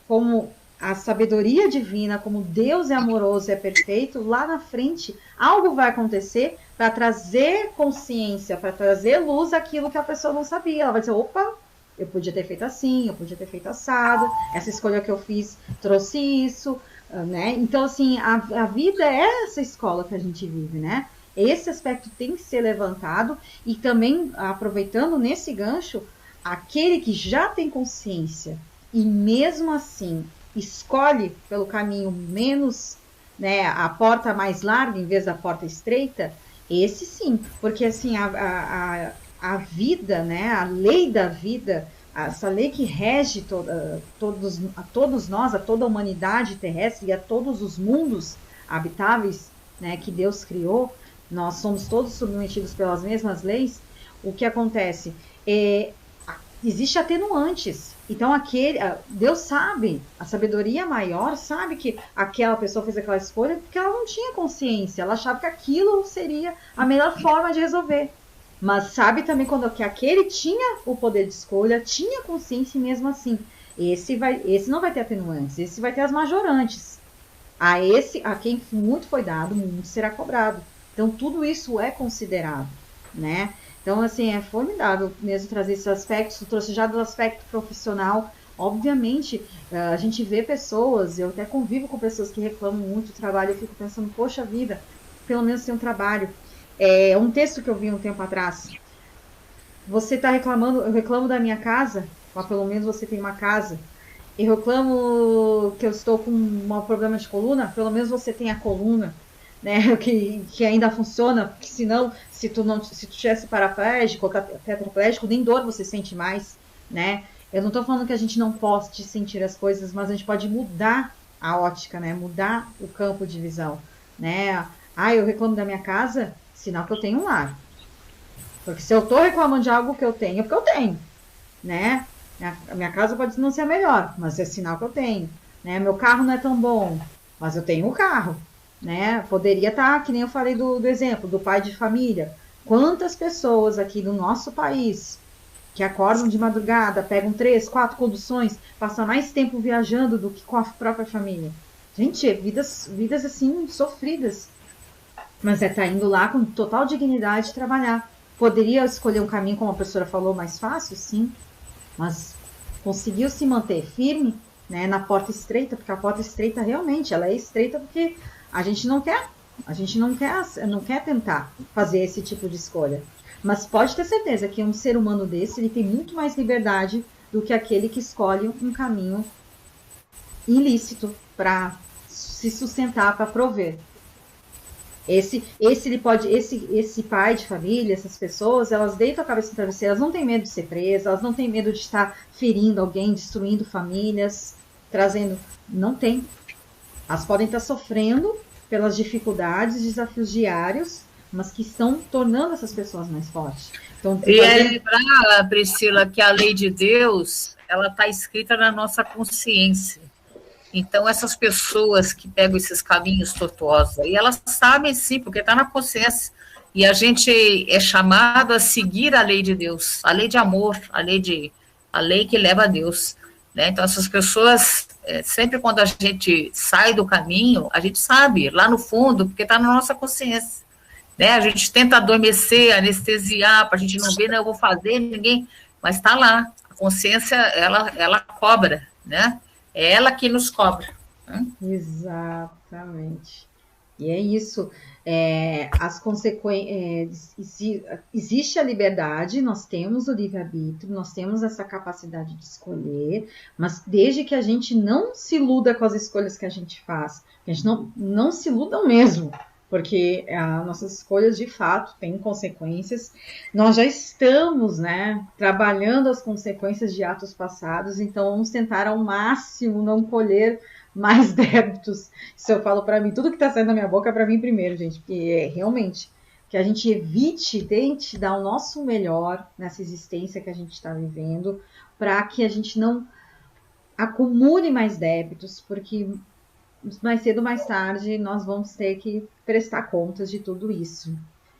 como a sabedoria divina, como Deus é amoroso e é perfeito, lá na frente algo vai acontecer para trazer consciência, para trazer luz àquilo que a pessoa não sabia. Ela vai dizer, opa, eu podia ter feito assim, eu podia ter feito assado, essa escolha que eu fiz trouxe isso, né? Então, assim, a vida é essa escola que a gente vive, né? Esse aspecto tem que ser levantado e também, aproveitando nesse gancho, aquele que já tem consciência e mesmo assim escolhe pelo caminho menos, né, a porta mais larga em vez da porta estreita, esse sim, porque assim a vida, né, a lei da vida, essa lei que rege a todos nós, a toda a humanidade terrestre e a todos os mundos habitáveis, né, que Deus criou, nós somos todos submetidos pelas mesmas leis. O que acontece? Existe atenuantes. Então, Deus sabe, a sabedoria maior sabe que aquela pessoa fez aquela escolha porque ela não tinha consciência, ela achava que aquilo seria a melhor forma de resolver. Mas sabe também que aquele tinha o poder de escolha, tinha consciência e mesmo assim. Esse não vai ter atenuantes, esse vai ter as majorantes. A quem muito foi dado, muito será cobrado. Então, tudo isso é considerado, né? Então, assim, é formidável mesmo trazer esses aspectos. Eu trouxe já do aspecto profissional. Obviamente, a gente vê pessoas, eu até convivo com pessoas que reclamam muito do trabalho. Eu fico pensando, poxa vida, pelo menos tem um trabalho. Um texto que eu vi um tempo atrás. Você está reclamando, eu reclamo da minha casa, mas pelo menos você tem uma casa. Eu reclamo que eu estou com um problema de coluna, pelo menos você tem a coluna, né, que ainda funciona, porque senão, se tu tivesse paraplégico ou tetraplégico, nem dor você sente mais, né? Eu não estou falando que a gente não pode sentir as coisas, mas a gente pode mudar a ótica, né? Mudar o campo de visão, né? Eu reclamo da minha casa, sinal que eu tenho um lar. Porque se eu estou reclamando de algo que eu tenho, é porque eu tenho, né? A minha casa pode não ser a melhor, mas é sinal que eu tenho, né? Meu carro não é tão bom, mas eu tenho um carro, né? Poderia estar, que nem eu falei do exemplo, do pai de família. Quantas pessoas aqui no nosso país que acordam de madrugada, pegam 3, 4 conduções, passam mais tempo viajando do que com a própria família. Gente, vidas assim, sofridas. Mas tá indo lá com total dignidade trabalhar. Poderia escolher um caminho, como a professora falou, mais fácil? Sim. Mas conseguiu se manter firme, né, na porta estreita, porque a porta estreita realmente, ela é estreita porque a gente não quer tentar fazer esse tipo de escolha. Mas pode ter certeza que um ser humano desse, ele tem muito mais liberdade do que aquele que escolhe um caminho ilícito para se sustentar, para prover. Esse pai de família, essas pessoas, elas deitam a cabeça no travesseiro, elas não têm medo de ser presas, elas não têm medo de estar ferindo alguém, destruindo famílias, não tem. Elas podem estar sofrendo pelas dificuldades, desafios diários, mas que estão tornando essas pessoas mais fortes. Então, lembrar, Priscila, que a lei de Deus, ela está escrita na nossa consciência. Então, essas pessoas que pegam esses caminhos tortuosos, e elas sabem sim, porque está na consciência, e a gente é chamado a seguir a lei de Deus, a lei de amor, a lei que leva a Deus, né? Então, essas pessoas, sempre quando a gente sai do caminho, a gente sabe, lá no fundo, porque está na nossa consciência, né? A gente tenta adormecer, anestesiar, para a gente não ver, não, eu vou fazer, ninguém, mas está lá, a consciência, ela cobra, né? É ela que nos cobra. Né? Exatamente. E é isso. As consequências. Existe a liberdade, nós temos o livre-arbítrio, nós temos essa capacidade de escolher, mas desde que a gente não se iluda com as escolhas que a gente faz, a gente não se iludam mesmo, porque as nossas escolhas de fato têm consequências. Nós já estamos, né, trabalhando as consequências de atos passados, então vamos tentar ao máximo não colher mais débitos. Isso eu falo para mim, tudo que está saindo da minha boca é para mim primeiro, gente, porque realmente que a gente tente dar o nosso melhor nessa existência que a gente está vivendo, para que a gente não acumule mais débitos, porque mais cedo ou mais tarde nós vamos ter que prestar contas de tudo isso.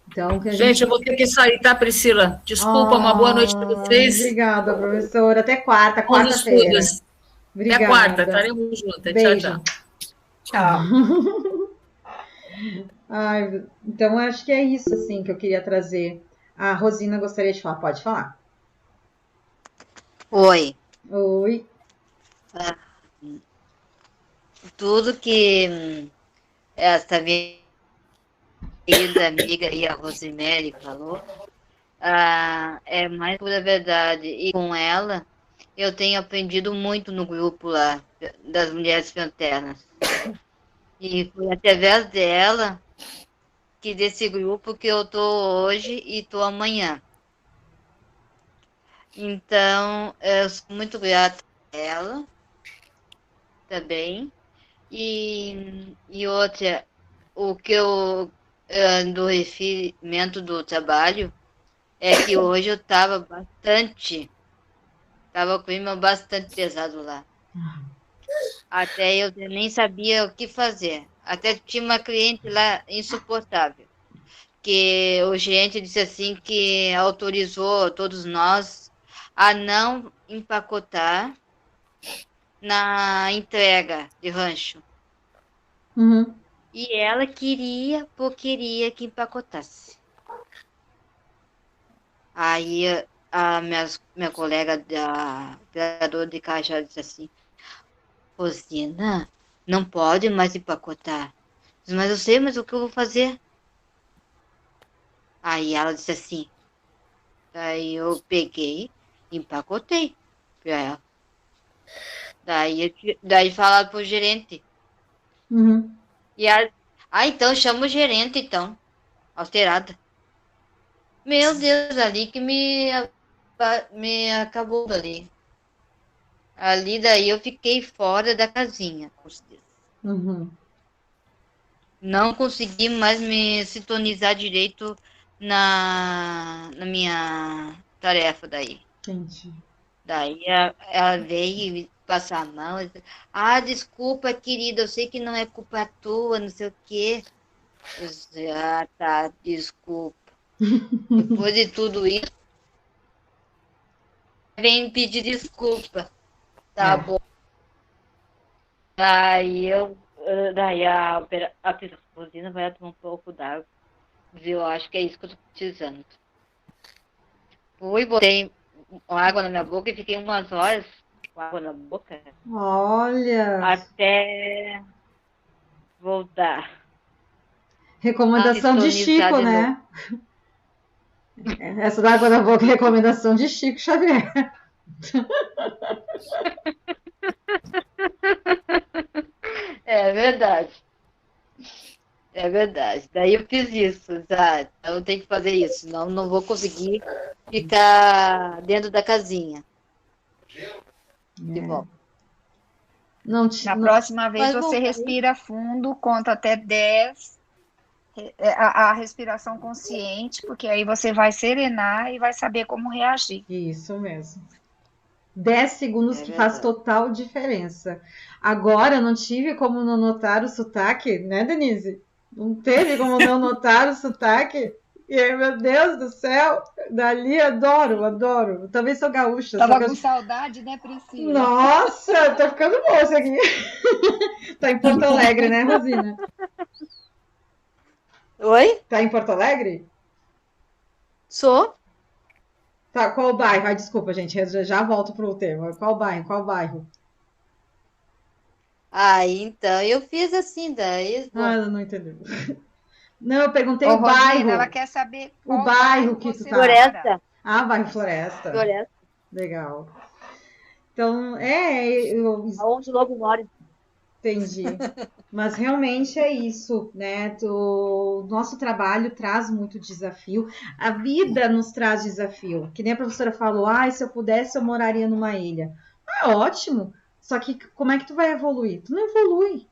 Então, gente, eu vou ter que sair, tá, Priscila? Desculpa, uma boa noite para vocês. Obrigada, professora. Até quarta-feira. Até quarta, estaremos juntas. Beijo. Tchau. Então, acho que é isso assim, que eu queria trazer. A Rosina gostaria de falar. Pode falar. Oi. Tudo que essa minha querida amiga aí, a Rosemary, falou, é mais pura verdade. E com ela, eu tenho aprendido muito no grupo lá, das mulheres fraternas. E foi através dela, que desse grupo, que eu tô hoje e tô amanhã. Então, eu sou muito grata a ela também. E outra, o que eu, do referimento do trabalho, é que hoje eu tava com o clima bastante pesado lá. Até eu nem sabia o que fazer. Até tinha uma cliente lá insuportável, que o gerente disse assim que autorizou todos nós a não empacotar na entrega de rancho. Uhum. E ela queria que empacotasse. Aí a minha colega da operadora de caixa disse assim: Rosina, não pode mais empacotar. Mas eu sei, mas o que eu vou fazer? Aí ela disse assim. Daí eu peguei e empacotei pra ela. Daí falaram pro gerente. Uhum. E ela, então chama o gerente, então. Alterada. Meu Deus, ali que me acabou ali. Ali daí eu fiquei fora da casinha. Uhum. Não consegui mais me sintonizar direito na minha tarefa daí. Entendi. Daí ela veio passar a mão e disse, desculpa, querida, eu sei que não é culpa tua, não sei o quê. Eu disse, tá, desculpa. Depois de tudo isso, vem pedir desculpa. Tá bom. Daí a Rosina vai tomar um pouco d'água. Eu acho que é isso que eu tô precisando. Fui, botei água na minha boca e fiquei umas horas com água na boca. Olha! Até voltar. Recomendação de Chico, né? Essa da água na boca é recomendação de Chico Xavier. É verdade. É verdade. Daí eu fiz isso, tá? Então eu tenho que fazer isso, senão não vou conseguir ficar dentro da casinha. De volta. Na próxima vez você respira fundo, conta até 10, a respiração consciente, porque aí você vai serenar e vai saber como reagir. Isso mesmo. 10 segundos que faz total diferença. Agora, não tive como não notar o sotaque, né, Denise? Não teve como não notar o sotaque. E aí, meu Deus do céu, dali adoro. Também sou gaúcha. Tava com saudade, né, Priscila? Nossa, tô ficando moça aqui. Tá em Porto Alegre, né, Rosina? Oi? Tá em Porto Alegre? Sou. Tá, qual bairro? Desculpa, gente, eu já volto pro tema. Qual bairro? Então eu fiz assim, daí... Ela não entendeu. Não, eu perguntei Ô, o bairro. Rosina, ela quer saber qual o bairro que tu tá. Floresta. Bairro Floresta. Legal. Então, Aonde logo mora. Entendi. Mas realmente é isso, né? O nosso trabalho traz muito desafio. A vida nos traz desafio. Que nem a professora falou, se eu pudesse, eu moraria numa ilha. Ótimo. Só que como é que tu vai evoluir? Tu não evolui.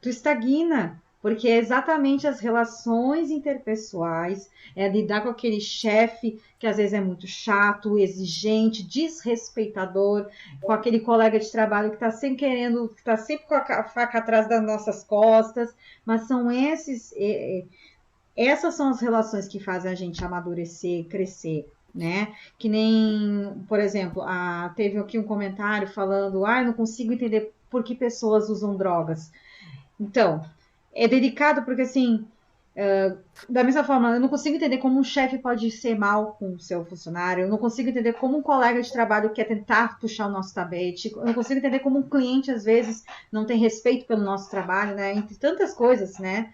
Tu estagna. Porque é exatamente as relações interpessoais, é lidar com aquele chefe que às vezes é muito chato, exigente, desrespeitador, com aquele colega de trabalho que está sempre querendo, que está sempre com a faca atrás das nossas costas, mas são essas são as relações que fazem a gente amadurecer, crescer, né? Que nem, por exemplo, teve aqui um comentário falando, eu não consigo entender por que pessoas usam drogas. Então, é delicado porque, assim, da mesma forma, eu não consigo entender como um chefe pode ser mal com o seu funcionário, eu não consigo entender como um colega de trabalho quer tentar puxar o nosso tapete, eu não consigo entender como um cliente, às vezes, não tem respeito pelo nosso trabalho, né? Entre tantas coisas, né?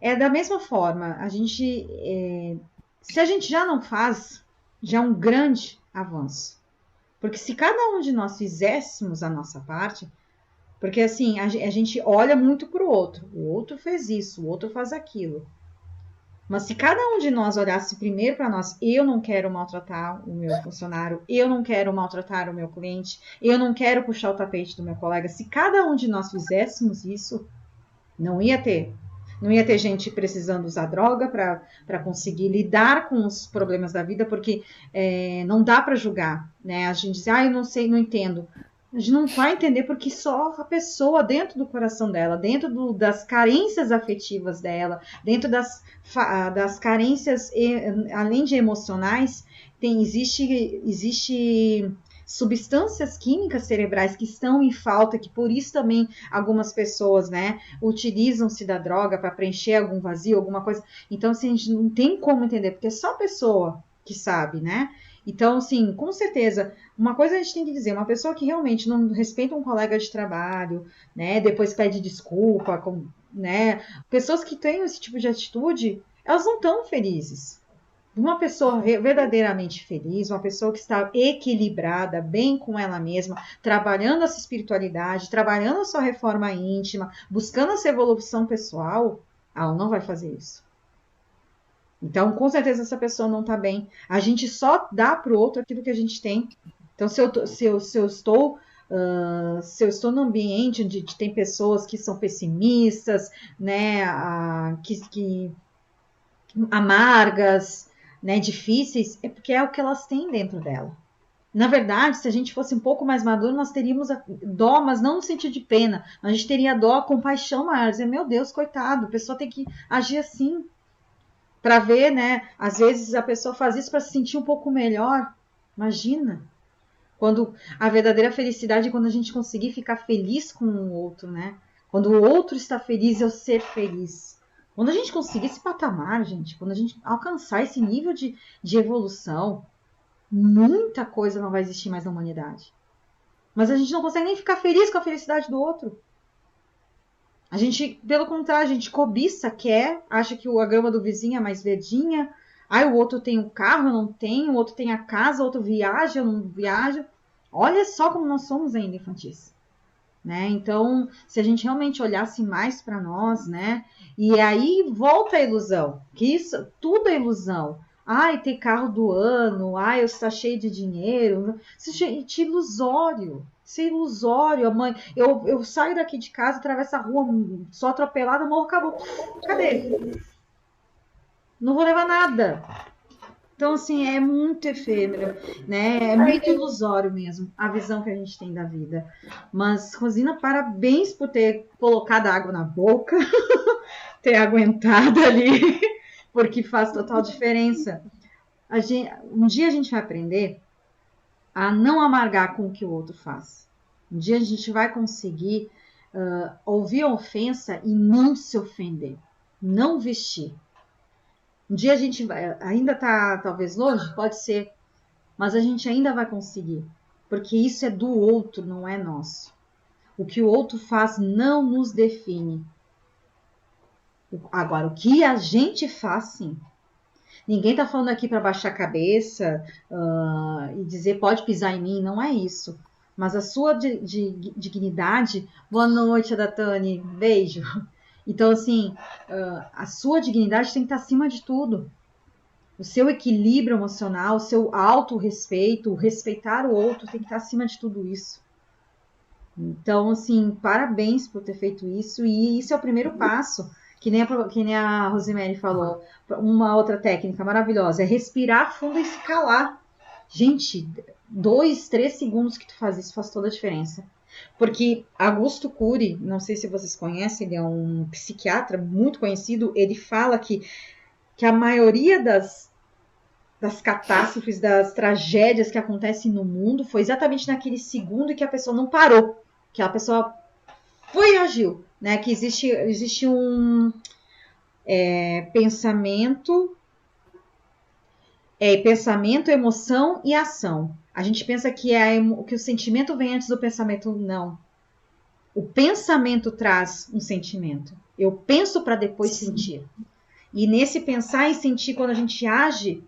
É da mesma forma, se a gente já não faz, já é um grande avanço. Porque se cada um de nós fizéssemos a nossa parte, porque assim, a gente olha muito para o outro fez isso, o outro faz aquilo. Mas se cada um de nós olhasse primeiro para nós, eu não quero maltratar o meu funcionário, eu não quero maltratar o meu cliente, eu não quero puxar o tapete do meu colega, se cada um de nós fizéssemos isso, não ia ter gente precisando usar droga para conseguir lidar com os problemas da vida, porque não dá para julgar, né? A gente diz, eu não sei, não entendo. A gente não vai entender porque só a pessoa dentro do coração dela, dentro das carências afetivas dela, dentro das carências, além de emocionais, existe substâncias químicas cerebrais que estão em falta, que por isso também algumas pessoas, né, utilizam-se da droga para preencher algum vazio, alguma coisa. Então, assim, a gente não tem como entender, porque é só a pessoa que sabe, né? Então, assim, com certeza, uma coisa a gente tem que dizer, uma pessoa que realmente não respeita um colega de trabalho, né, depois pede desculpa, né, pessoas que têm esse tipo de atitude, elas não estão felizes. Uma pessoa verdadeiramente feliz, uma pessoa que está equilibrada, bem com ela mesma, trabalhando essa espiritualidade, trabalhando a sua reforma íntima, buscando essa evolução pessoal, ela não vai fazer isso. Então, com certeza, essa pessoa não está bem. A gente só dá para o outro aquilo que a gente tem. Então, se eu estou num ambiente onde tem pessoas que são pessimistas, né, amargas, né, difíceis, é porque é o que elas têm dentro dela. Na verdade, se a gente fosse um pouco mais maduro, nós teríamos dó, mas não no sentido de pena. A gente teria dó, compaixão maior. Dizer, meu Deus, coitado, a pessoa tem que agir assim. Para ver, né? Às vezes a pessoa faz isso para se sentir um pouco melhor. Imagina. Quando a verdadeira felicidade é quando a gente conseguir ficar feliz com o outro, né? Quando o outro está feliz, eu ser feliz. Quando a gente conseguir esse patamar, gente, quando a gente alcançar esse nível de evolução, muita coisa não vai existir mais na humanidade. Mas a gente não consegue nem ficar feliz com a felicidade do outro. A gente, pelo contrário, a gente cobiça, quer, acha que a grama do vizinho é mais verdinha. O outro tem um carro, eu não tenho. O outro tem a casa, o outro viaja, eu não viajo. Olha só como nós somos ainda infantis. Né? Então, se a gente realmente olhasse mais para nós, né? E aí volta a ilusão, que isso tudo é ilusão. Ter carro do ano, eu estou cheio de dinheiro. Isso é ilusório. Isso é ilusório. A mãe, eu saio daqui de casa, atravesso a rua, sou atropelada, morro, acabou. Cadê? Não vou levar nada. Então, assim, é muito efêmero, né? É muito ilusório mesmo a visão que a gente tem da vida. Mas, Rosina, parabéns por ter colocado água na boca, ter aguentado ali, porque faz total diferença. Um dia a gente vai aprender a não amargar com o que o outro faz. Um dia a gente vai conseguir ouvir a ofensa e não se ofender, não vestir. Um dia a gente vai, ainda está talvez longe, pode ser, mas a gente ainda vai conseguir, porque isso é do outro, não é nosso. O que o outro faz não nos define. Agora, o que a gente faz, sim. Ninguém está falando aqui para baixar a cabeça e dizer pode pisar em mim, não é isso. Mas a sua dignidade... Boa noite, Adatane, beijo. Então, assim, a sua dignidade tem que estar acima de tudo. O seu equilíbrio emocional, o seu autorrespeito, respeitar o outro tem que estar acima de tudo isso. Então, assim, parabéns por ter feito isso. E isso é o primeiro passo. Que nem a Rosemary falou, uma outra técnica maravilhosa, é respirar fundo e se calar. Gente, 2, 3 segundos que tu faz isso faz toda a diferença. Porque Augusto Cury, não sei se vocês conhecem, ele é um psiquiatra muito conhecido, ele fala que a maioria das catástrofes, das tragédias que acontecem no mundo foi exatamente naquele segundo que a pessoa não parou, que a pessoa foi e agiu. Né, que existe um pensamento, emoção e ação. A gente pensa que o sentimento vem antes do pensamento, não. O pensamento traz um sentimento. Eu penso para depois sentir. E nesse pensar e sentir, quando a gente age,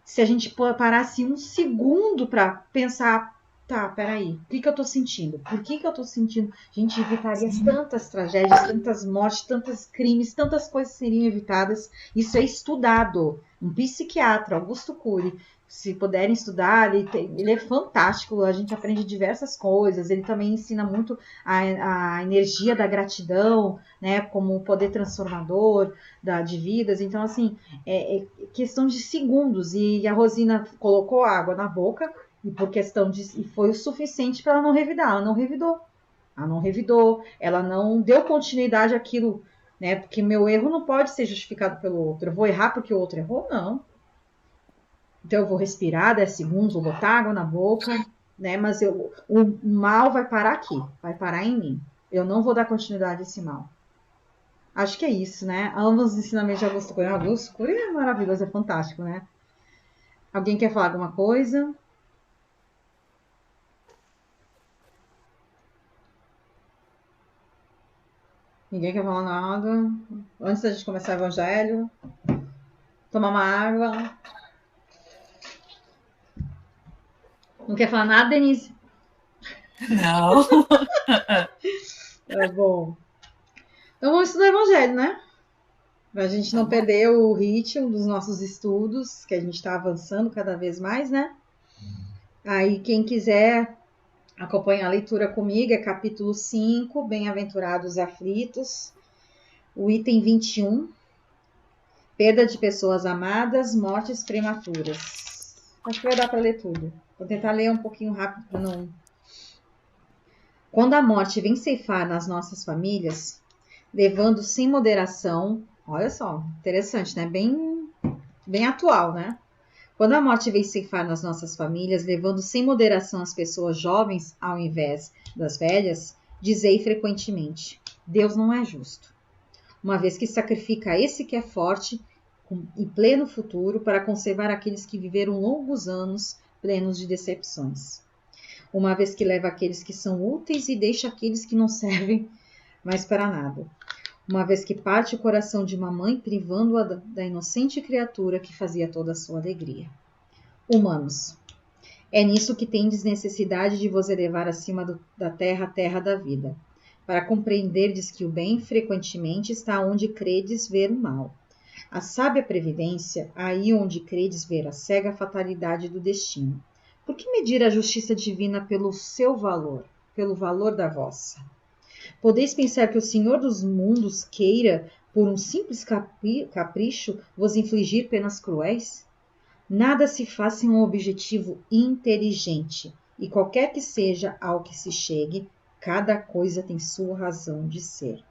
se a gente parasse um segundo para pensar, tá, peraí, o que eu tô sentindo? Por que eu tô sentindo? A gente evitaria tantas tragédias, tantas mortes, tantos crimes, tantas coisas seriam evitadas. Isso é estudado. Um psiquiatra, Augusto Cury, se puderem estudar, ele é fantástico, a gente aprende diversas coisas, ele também ensina muito a energia da gratidão, né, como o poder transformador de vidas. Então, assim, é questão de segundos, e a Rosina colocou água na boca, e por questão de... E foi o suficiente para ela não revidar, ela não revidou, ela não deu continuidade àquilo, né, porque meu erro não pode ser justificado pelo outro, eu vou errar porque o outro errou, não. Então eu vou respirar 10 segundos, vou botar água na boca, né? Mas o mal vai parar aqui, vai parar em mim. Eu não vou dar continuidade a esse mal. Acho que é isso, né? Ambos os ensinamentos de Augusto Cury. Augusto Cury é maravilhoso, é fantástico, né? Alguém quer falar alguma coisa? Ninguém quer falar nada? Antes da gente começar o evangelho, tomar uma água. Não quer falar nada, Denise? Não. Tá bom. Então vamos estudar o evangelho, né? Pra gente não perder o ritmo dos nossos estudos, que a gente está avançando cada vez mais, né? Aí quem quiser acompanhar a leitura comigo, é capítulo 5, Bem-aventurados aflitos, o item 21, perda de pessoas amadas, mortes prematuras. Acho que vai dar para ler tudo. Vou tentar ler um pouquinho rápido para não... Quando a morte vem ceifar nas nossas famílias, levando sem moderação... Olha só, interessante, né? Bem atual, né? Quando a morte vem ceifar nas nossas famílias, levando sem moderação as pessoas jovens ao invés das velhas, dizei frequentemente, Deus não é justo, uma vez que sacrifica esse que é forte em pleno futuro para conservar aqueles que viveram longos anos plenos de decepções. Uma vez que leva aqueles que são úteis e deixa aqueles que não servem mais para nada. Uma vez que parte o coração de uma mãe, privando-a da inocente criatura que fazia toda a sua alegria. Humanos, é nisso que tendes necessidade de vos elevar acima da terra, a terra da vida, para compreenderdes que o bem frequentemente está onde credes ver o mal. A sábia previdência, aí onde credes ver a cega fatalidade do destino. Por que medir a justiça divina pelo seu valor, pelo valor da vossa? Podeis pensar que o Senhor dos mundos queira, por um simples capricho, vos infligir penas cruéis? Nada se faz sem um objetivo inteligente, e qualquer que seja ao que se chegue, cada coisa tem sua razão de ser.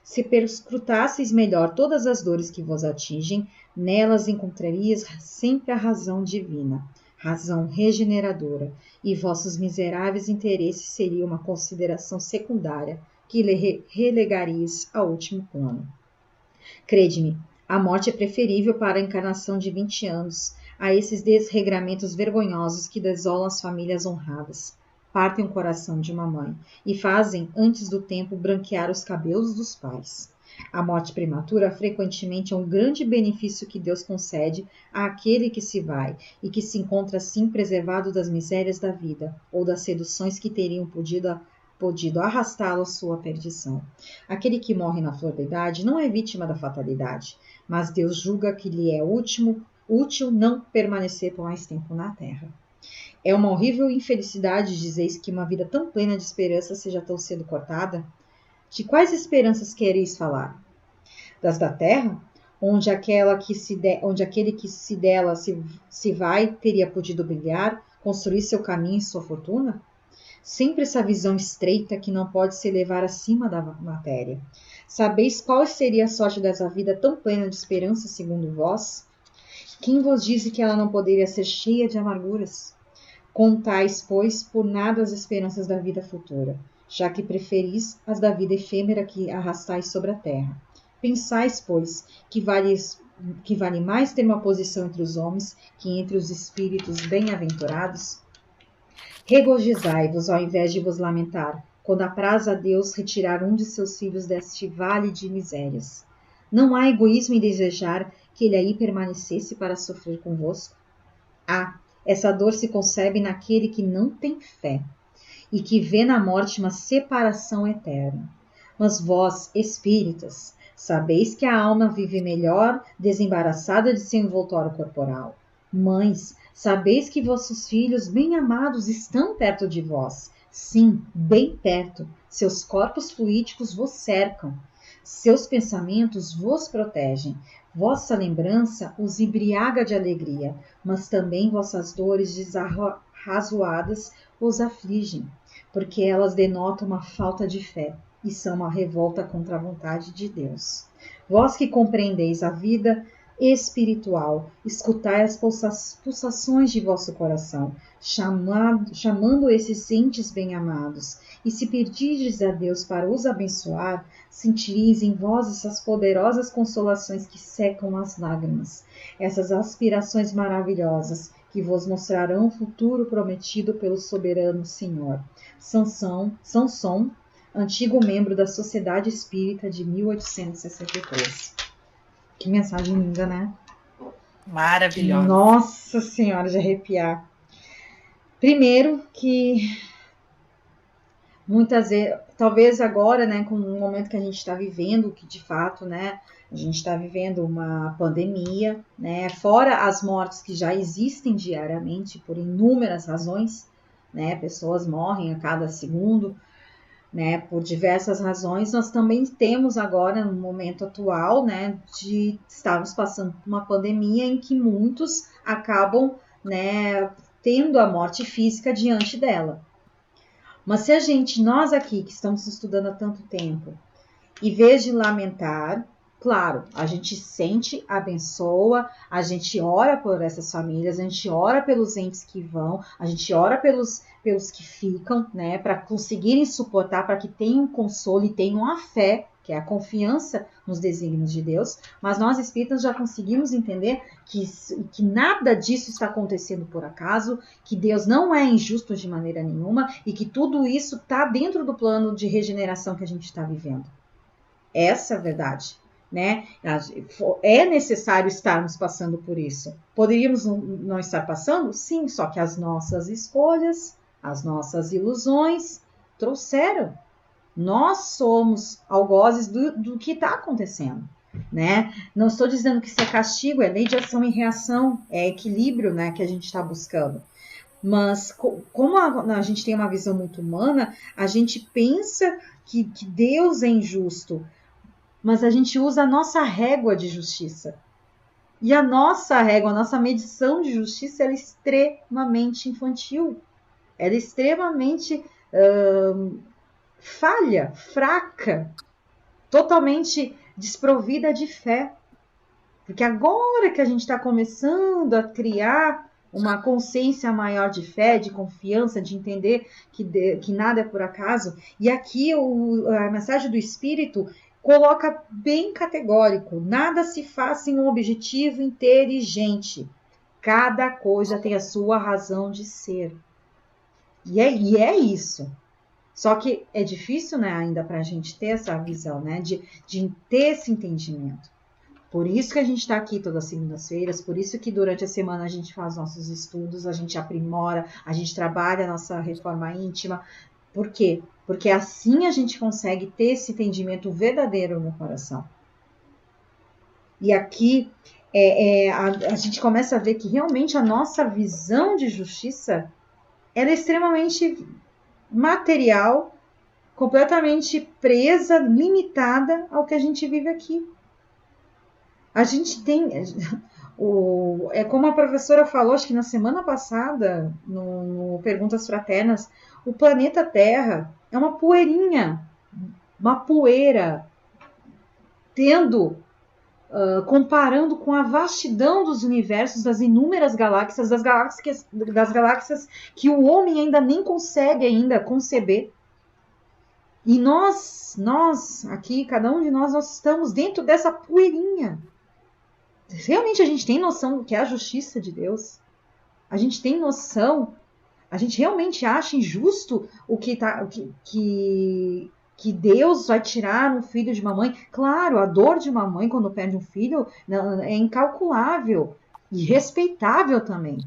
Se perscrutasseis melhor todas as dores que vos atingem, nelas encontrarias sempre a razão divina, razão regeneradora, e vossos miseráveis interesses seriam uma consideração secundária que relegarias ao último plano. Crede-me, a morte é preferível para a encarnação de 20 anos, a esses desregramentos vergonhosos que desolam as famílias honradas, partem o coração de uma mãe e fazem, antes do tempo, branquear os cabelos dos pais. A morte prematura frequentemente é um grande benefício que Deus concede àquele que se vai e que se encontra assim preservado das misérias da vida ou das seduções que teriam podido arrastá-lo à sua perdição. Aquele que morre na flor da idade não é vítima da fatalidade, mas Deus julga que lhe é útil não permanecer por mais tempo na terra. É uma horrível infelicidade dizeis que uma vida tão plena de esperança seja tão cedo cortada? De quais esperanças quereis falar? Das da terra, onde aquele que se dela se vai teria podido brilhar, construir seu caminho e sua fortuna? Sempre essa visão estreita que não pode se elevar acima da matéria. Sabeis qual seria a sorte dessa vida tão plena de esperança, segundo vós? Quem vos diz que ela não poderia ser cheia de amarguras? Contais, pois, por nada as esperanças da vida futura, já que preferis as da vida efêmera que arrastais sobre a terra. Pensais, pois, que vale mais ter uma posição entre os homens que entre os espíritos bem-aventurados? Regozijai-vos ao invés de vos lamentar, quando apraz a Deus retirar um de seus filhos deste vale de misérias. Não há egoísmo em desejar que ele aí permanecesse para sofrer convosco? Essa dor se concebe naquele que não tem fé e que vê na morte uma separação eterna. Mas vós, espíritas, sabeis que a alma vive melhor desembaraçada de seu envoltório corporal. Mães, sabeis que vossos filhos bem-amados estão perto de vós. Sim, bem perto. Seus corpos fluídicos vos cercam. Seus pensamentos vos protegem. Vossa lembrança os embriaga de alegria, mas também vossas dores desarrazoadas os afligem, porque elas denotam uma falta de fé e são uma revolta contra a vontade de Deus. Vós que compreendeis a vida espiritual, escutai as pulsações de vosso coração, chamando esses entes bem-amados, e se pedirdes a Deus para os abençoar, sentireis em vós essas poderosas consolações que secam as lágrimas, essas aspirações maravilhosas que vos mostrarão o futuro prometido pelo soberano Senhor. Sanson, antigo membro da Sociedade Espírita de 1863. Que mensagem linda, né? Maravilhosa. Nossa Senhora, de arrepiar. Primeiro que muitas vezes, talvez agora, né, com o momento que a gente está vivendo, que de fato, né, a gente está vivendo uma pandemia, né, fora as mortes que já existem diariamente por inúmeras razões, né, pessoas morrem a cada segundo, né, por diversas razões. Nós também temos agora, no momento atual, né, de estarmos passando por uma pandemia em que muitos acabam, né, tendo a morte física diante dela. Mas se nós aqui que estamos estudando há tanto tempo, em vez de lamentar, claro, a gente sente, abençoa, a gente ora por essas famílias, a gente ora pelos entes que vão, a gente ora pelos que ficam, né, para conseguirem suportar, para que tenham consolo e tenham a fé, que é a confiança nos desígnios de Deus. Mas nós espíritas já conseguimos entender que nada disso está acontecendo por acaso, que Deus não é injusto de maneira nenhuma e que tudo isso está dentro do plano de regeneração que a gente está vivendo. Essa é a verdade. Né? É necessário estarmos passando por isso. Poderíamos não estar passando? Sim, só que as nossas escolhas, as nossas ilusões trouxeram. Nós somos algozes do que está acontecendo, né? Não estou dizendo que isso é castigo, é lei de ação e reação, é equilíbrio, né, que a gente está buscando. Mas como a gente tem uma visão muito humana, a gente pensa que Deus é injusto, mas a gente usa a nossa régua de justiça. E a nossa régua, a nossa medição de justiça, ela é extremamente infantil. Ela é extremamente falha, fraca, totalmente desprovida de fé. Porque agora que a gente está começando a criar uma consciência maior de fé, de confiança, de entender que nada é por acaso, e aqui a mensagem do Espírito coloca bem categórico: nada se faz sem um objetivo inteligente. Cada coisa tem a sua razão de ser. E é isso. Só que é difícil, né, ainda para a gente ter essa visão, né, de ter esse entendimento. Por isso que a gente está aqui todas as segundas-feiras, por isso que durante a semana a gente faz nossos estudos, a gente aprimora, a gente trabalha a nossa reforma íntima. Por quê? Porque assim a gente consegue ter esse entendimento verdadeiro no coração. E aqui a gente começa a ver que realmente a nossa visão de justiça ela é extremamente material, completamente presa, limitada ao que a gente vive aqui. A gente tem... É como a professora falou, acho que na semana passada, no Perguntas Fraternas, o planeta Terra é uma poeirinha, uma poeira, comparando com a vastidão dos universos, das inúmeras galáxias, das galáxias que o homem ainda nem consegue conceber. E nós aqui, cada um de nós estamos dentro dessa poeirinha. Realmente a gente tem noção do que é a justiça de Deus? A gente tem noção? A gente realmente acha injusto que Deus vai tirar um filho de uma mãe? Claro, a dor de uma mãe quando perde um filho é incalculável e respeitável também.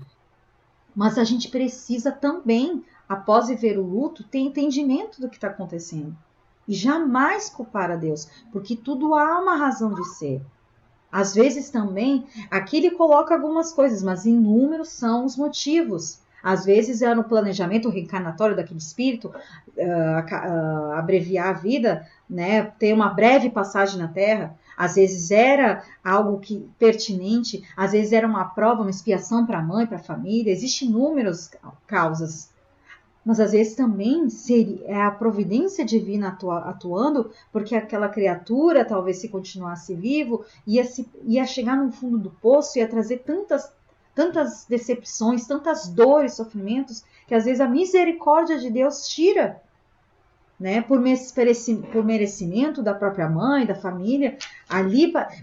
Mas a gente precisa também, após viver o luto, ter entendimento do que está acontecendo. E jamais culpar a Deus, porque tudo há uma razão de ser. Às vezes também, aqui ele coloca algumas coisas, mas inúmeros são os motivos. Às vezes é no planejamento reencarnatório daquele espírito, abreviar a vida, né, ter uma breve passagem na Terra. Às vezes era algo pertinente, às vezes era uma prova, uma expiação para a mãe, para a família. Existem inúmeras causas. Mas às vezes também é a providência divina atuando, porque aquela criatura, talvez se continuasse vivo, ia chegar no fundo do poço, ia trazer tantas decepções, tantas dores, sofrimentos, que às vezes a misericórdia de Deus tira, né, por merecimento da própria mãe, da família,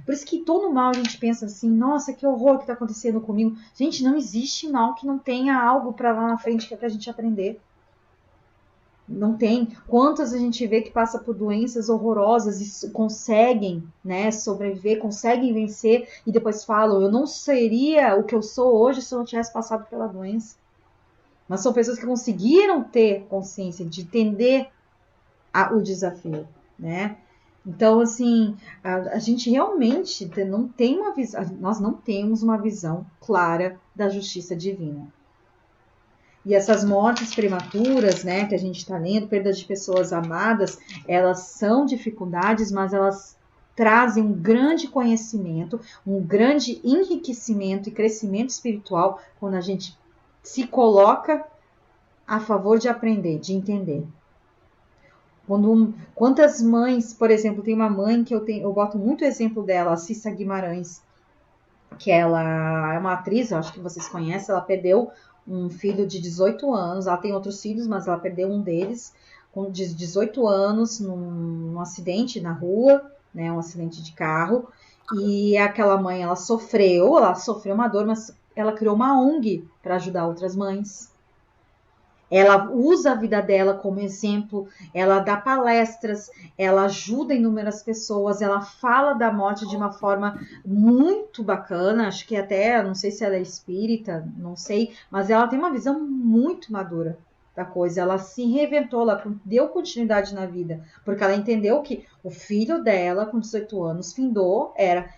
por isso que todo mal a gente pensa assim, nossa, que horror que está acontecendo comigo. Gente, não existe mal que não tenha algo para lá na frente que é para a gente aprender. Não tem. Quantas a gente vê que passa por doenças horrorosas e conseguem, né, sobreviver, conseguem vencer e depois falam, eu não seria o que eu sou hoje se eu não tivesse passado pela doença. Mas são pessoas que conseguiram ter consciência de entender o desafio, né? Então, assim, a gente realmente não tem uma visão, nós não temos uma visão clara da justiça divina. E essas mortes prematuras, né, que a gente está lendo, perda de pessoas amadas, elas são dificuldades, mas elas trazem um grande conhecimento, um grande enriquecimento e crescimento espiritual quando a gente se coloca a favor de aprender, de entender. Quantas mães, por exemplo, tem uma mãe que eu boto muito exemplo dela, a Cissa Guimarães, que ela é uma atriz, eu acho que vocês conhecem, ela perdeu um filho de 18 anos, ela tem outros filhos, mas ela perdeu um deles, com 18 anos, num acidente na rua, né, um acidente de carro, e aquela mãe, ela sofreu uma dor, mas ela criou uma ONG para ajudar outras mães. Ela usa a vida dela como exemplo, ela dá palestras, ela ajuda inúmeras pessoas, ela fala da morte de uma forma muito bacana, acho que até, não sei se ela é espírita, não sei, mas ela tem uma visão muito madura da coisa, ela se reinventou, ela deu continuidade na vida, porque ela entendeu que o filho dela, com 18 anos,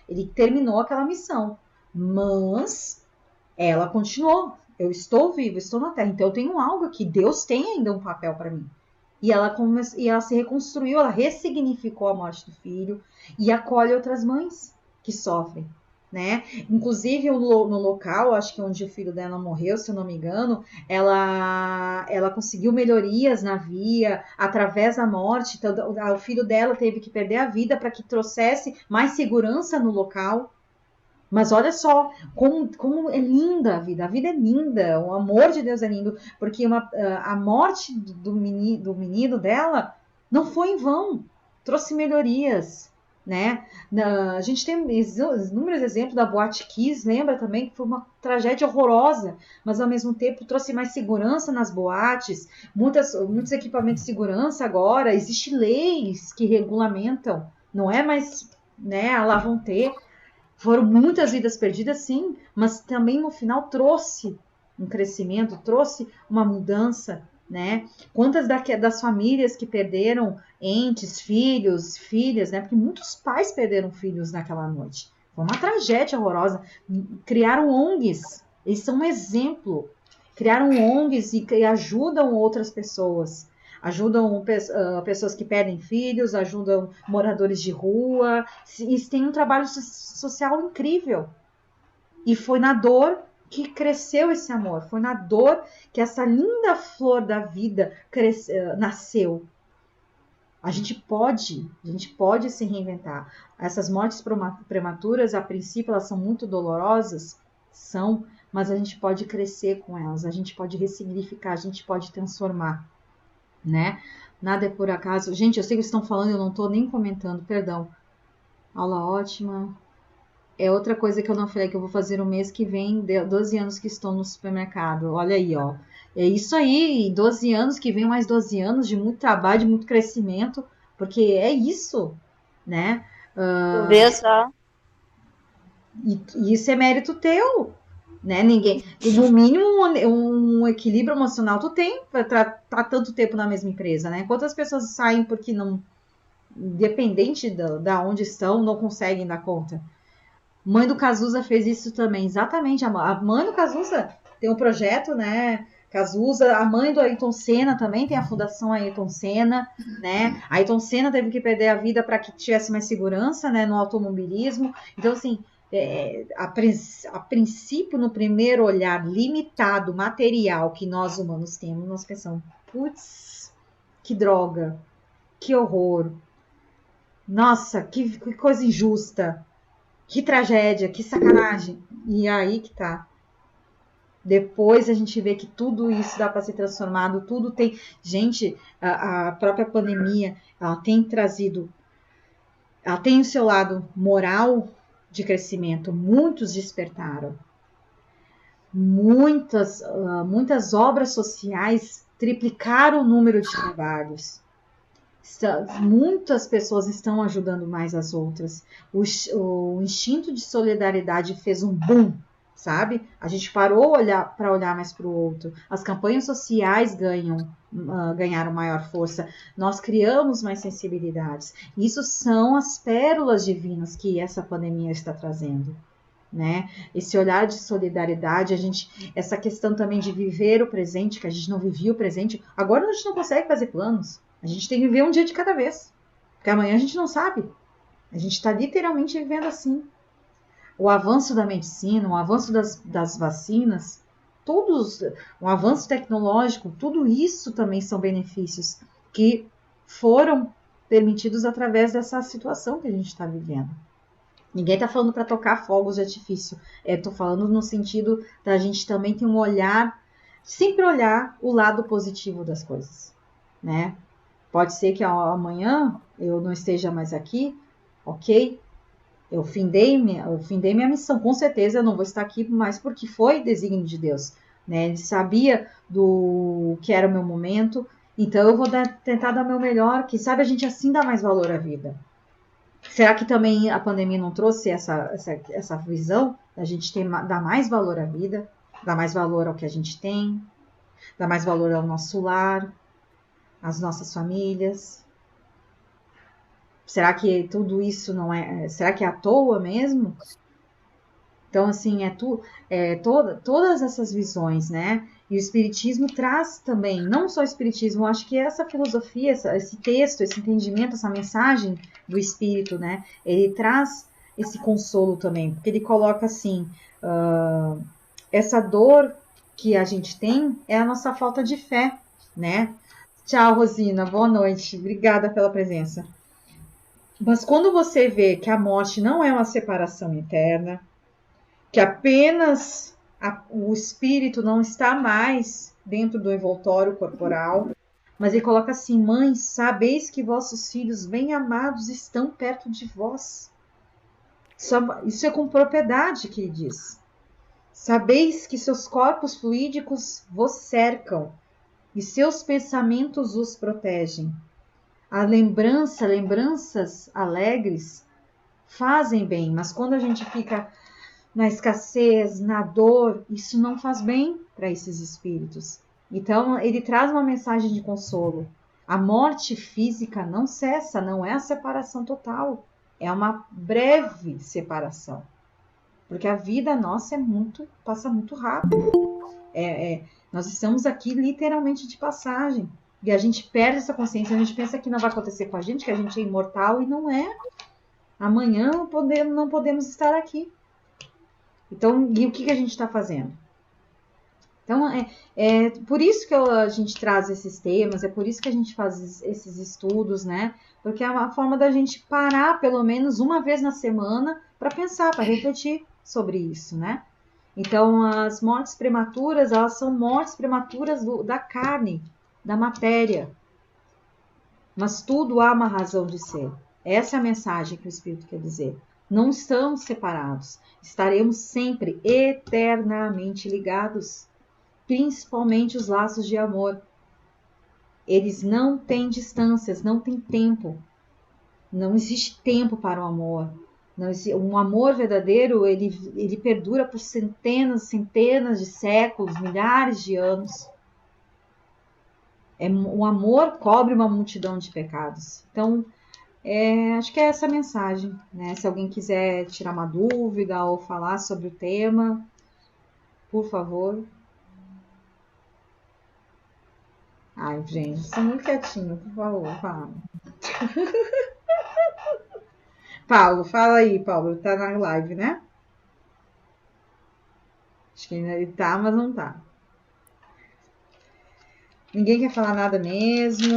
ele terminou aquela missão, mas ela continuou. Eu estou viva, estou na Terra, então eu tenho algo aqui. Deus tem ainda um papel para mim. E ela se reconstruiu, ela ressignificou a morte do filho e acolhe outras mães que sofrem, né? Inclusive no local, acho que onde o filho dela morreu, se eu não me engano, ela conseguiu melhorias na via através da morte. Então, o filho dela teve que perder a vida para que trouxesse mais segurança no local. Mas olha só como é linda a vida é linda, o amor de Deus é lindo, porque a morte do menino dela não foi em vão, trouxe melhorias, né? A gente tem inúmeros exemplos da Boate Kiss, lembra também que foi uma tragédia horrorosa, mas ao mesmo tempo trouxe mais segurança nas boates, muitos equipamentos de segurança agora, existem leis que regulamentam, não é mais, né, lá vão ter. Foram muitas vidas perdidas, sim, mas também no final trouxe um crescimento, trouxe uma mudança, né? Quantas das famílias que perderam entes, filhos, filhas, né? Porque muitos pais perderam filhos naquela noite. Foi uma tragédia horrorosa. Criaram ONGs, eles são um exemplo. Criaram ONGs e ajudam outras pessoas. Ajudam pessoas que perdem filhos, ajudam moradores de rua. Eles têm um trabalho social incrível. E foi na dor que cresceu esse amor. Foi na dor que essa linda flor da vida nasceu. A gente pode se reinventar. Essas mortes prematuras, a princípio, elas são muito dolorosas, mas a gente pode crescer com elas, a gente pode ressignificar, a gente pode transformar. Né? Nada é por acaso. Gente, eu sei que vocês estão falando, eu não estou nem comentando, perdão. Aula ótima. É outra coisa que eu não falei, que eu vou fazer o mês que vem, 12 anos que estou no supermercado. Olha aí, ó. É isso aí, 12 anos, que vem mais 12 anos de muito trabalho, de muito crescimento, porque é isso, né? Tu vê só. E isso é mérito teu. né? Ninguém, no mínimo um equilíbrio emocional tu tem para estar tanto tempo na mesma empresa, né? Quantas pessoas saem porque não, independente da onde estão, não conseguem dar conta? Mãe do Cazuza fez isso também, exatamente. A mãe do Cazuza tem um projeto, né? Cazuza, a mãe do Ayrton Senna também tem a Fundação Ayrton Senna, né? A Ayrton Senna teve que perder a vida para que tivesse mais segurança, né, no automobilismo. Então, assim, a princípio, no primeiro olhar limitado, material que nós humanos temos, nós pensamos, putz, que droga, que horror, nossa, que coisa injusta, que tragédia, que sacanagem. E aí que tá. Depois a gente vê que tudo isso dá para ser transformado, tudo tem... Gente, a própria pandemia, ela tem trazido... Ela tem o seu lado moral de crescimento. Muitos despertaram. Muitas obras sociais triplicaram o número de trabalhos. Muitas pessoas estão ajudando mais as outras. O instinto de solidariedade fez um boom, sabe? A gente parou para olhar mais para o outro. As campanhas sociais ganharam maior força. Nós criamos mais sensibilidades. Isso são as pérolas divinas que essa pandemia está trazendo, né? Esse olhar de solidariedade, essa questão também de viver o presente, que a gente não vivia o presente. Agora a gente não consegue fazer planos. A gente tem que viver um dia de cada vez. Porque amanhã a gente não sabe. A gente está literalmente vivendo assim. O avanço da medicina, o avanço das vacinas, o avanço tecnológico, tudo isso também são benefícios que foram permitidos através dessa situação que a gente está vivendo. Ninguém está falando para tocar fogos de artifício. Estou falando no sentido da gente também ter um olhar, sempre olhar o lado positivo das coisas, né? Pode ser que amanhã eu não esteja mais aqui, ok? Eu findei minha missão. Com certeza eu não vou estar aqui mais porque foi desígnio de Deus, né? Ele sabia do que era o meu momento, então eu vou tentar dar o meu melhor, que sabe a gente assim dá mais valor à vida. Será que também a pandemia não trouxe essa visão da gente dar mais valor à vida, dar mais valor ao que a gente tem, dar mais valor ao nosso lar, às nossas famílias? Será que tudo isso não é... Será que é à toa mesmo? Então, assim, todas essas visões, né? E o Espiritismo traz também, não só o Espiritismo, eu acho que essa filosofia, esse texto, esse entendimento, essa mensagem do Espírito, né? Ele traz esse consolo também, porque ele coloca assim, essa dor que a gente tem é a nossa falta de fé, né? Tchau, Rosina, boa noite, obrigada pela presença. Mas quando você vê que a morte não é uma separação interna, que apenas o espírito não está mais dentro do envoltório corporal, mas ele coloca assim: mães, sabeis que vossos filhos bem amados estão perto de vós. Isso é com propriedade que ele diz. Sabeis que seus corpos fluídicos vos cercam e seus pensamentos os protegem. Lembranças alegres fazem bem, mas quando a gente fica na escassez, na dor, isso não faz bem para esses espíritos. Então, ele traz uma mensagem de consolo. A morte física não cessa, não é a separação total, é uma breve separação. Porque a vida nossa passa muito rápido. Nós estamos aqui literalmente de passagem. E a gente perde essa consciência, a gente pensa que não vai acontecer com a gente, que a gente é imortal, e não é. Amanhã não podemos estar aqui. Então, e o que a gente está fazendo? Então, é por isso que a gente traz esses temas, é por isso que a gente faz esses estudos, né? Porque é uma forma da gente parar pelo menos uma vez na semana para pensar, para refletir sobre isso, né? Então, as mortes prematuras, elas são mortes prematuras da carne, da matéria. Mas tudo há uma razão de ser. Essa é a mensagem que o Espírito quer dizer. Não estamos separados. Estaremos sempre eternamente ligados. Principalmente os laços de amor. Eles não têm distâncias, não têm tempo. Não existe tempo para o amor. Um amor verdadeiro, ele perdura por centenas de séculos, milhares de anos. Um amor cobre uma multidão de pecados. Então, acho que é essa a mensagem, né? Se alguém quiser tirar uma dúvida ou falar sobre o tema, por favor. Ai, gente, estou muito quietinho, por favor, fala. Paulo, fala aí, Paulo. Tá na live, né? Acho que ainda ele tá, mas não tá. Ninguém quer falar nada mesmo?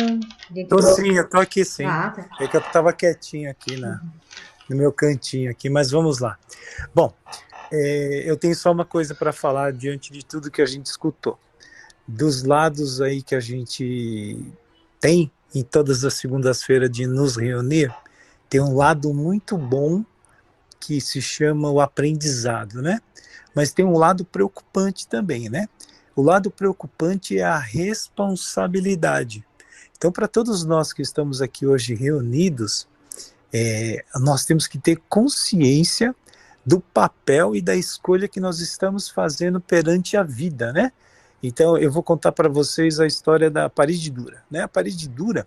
Sim, eu tô aqui sim. Tá. É que eu tava quietinho aqui no meu cantinho aqui, mas vamos lá. Bom, eu tenho só uma coisa para falar diante de tudo que a gente escutou. Dos lados aí que a gente tem em todas as segundas-feiras de nos reunir, tem um lado muito bom que se chama o aprendizado, né? Mas tem um lado preocupante também, né? O lado preocupante é a responsabilidade. Então, para todos nós que estamos aqui hoje reunidos, nós temos que ter consciência do papel e da escolha que nós estamos fazendo perante a vida, né? Então, eu vou contar para vocês a história da parede dura, né? A parede dura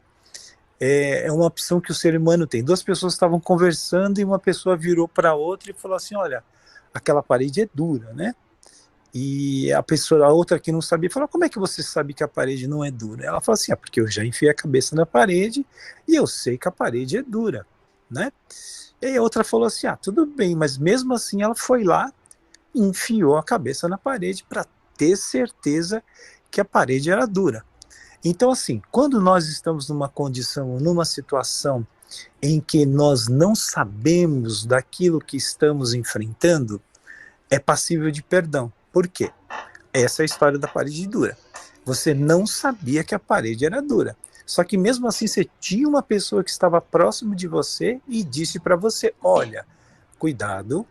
é uma opção que o ser humano tem. Duas pessoas estavam conversando e uma pessoa virou para a outra e falou assim, olha, aquela parede é dura, né? E a outra que não sabia, falou, como é que você sabe que a parede não é dura? Ela falou assim, porque eu já enfiei a cabeça na parede e eu sei que a parede é dura, né? E a outra falou assim, tudo bem, mas mesmo assim ela foi lá e enfiou a cabeça na parede para ter certeza que a parede era dura. Então, assim, quando nós estamos numa condição, numa situação em que nós não sabemos daquilo que estamos enfrentando, é passível de perdão. Por quê? Essa é a história da parede dura. Você não sabia que a parede era dura. Só que mesmo assim você tinha uma pessoa que estava próximo de você e disse para você, olha, cuidado,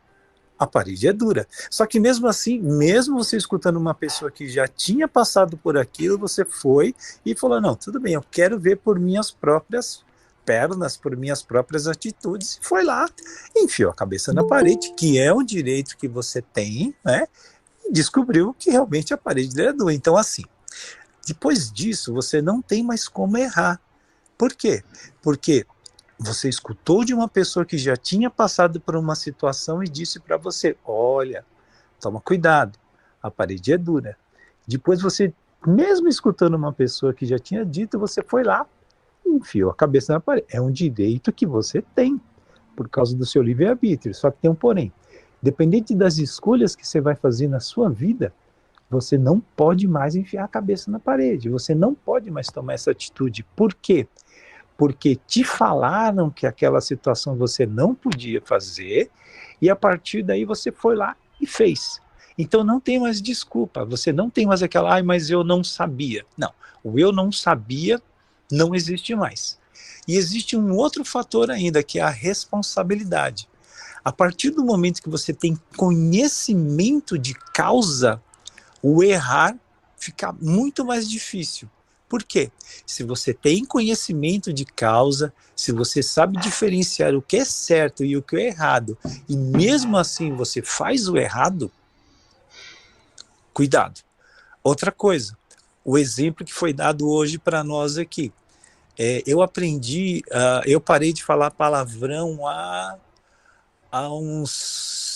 a parede é dura. Só que mesmo assim, mesmo você escutando uma pessoa que já tinha passado por aquilo, você foi e falou, não, tudo bem, eu quero ver por minhas próprias pernas, por minhas próprias atitudes. E foi lá, enfiou a cabeça na parede, que é um direito que você tem, né? E descobriu que realmente a parede era dura. Então, assim, depois disso, você não tem mais como errar. Por quê? Porque você escutou de uma pessoa que já tinha passado por uma situação e disse para você, olha, toma cuidado, a parede é dura. Depois você, mesmo escutando uma pessoa que já tinha dito, você foi lá e enfiou a cabeça na parede. É um direito que você tem, por causa do seu livre-arbítrio. Só que tem um porém. Dependente das escolhas que você vai fazer na sua vida, você não pode mais enfiar a cabeça na parede. Você não pode mais tomar essa atitude. Por quê? Porque te falaram que aquela situação você não podia fazer, e a partir daí você foi lá e fez. Então não tem mais desculpa, você não tem mais aquela, mas eu não sabia. Não, o eu não sabia não existe mais. E existe um outro fator ainda, que é a responsabilidade. A partir do momento que você tem conhecimento de causa, o errar fica muito mais difícil. Por quê? Se você tem conhecimento de causa, se você sabe diferenciar o que é certo e o que é errado, e mesmo assim você faz o errado, cuidado. Outra coisa, o exemplo que foi dado hoje para nós aqui. Eu aprendi, eu parei de falar palavrão há uns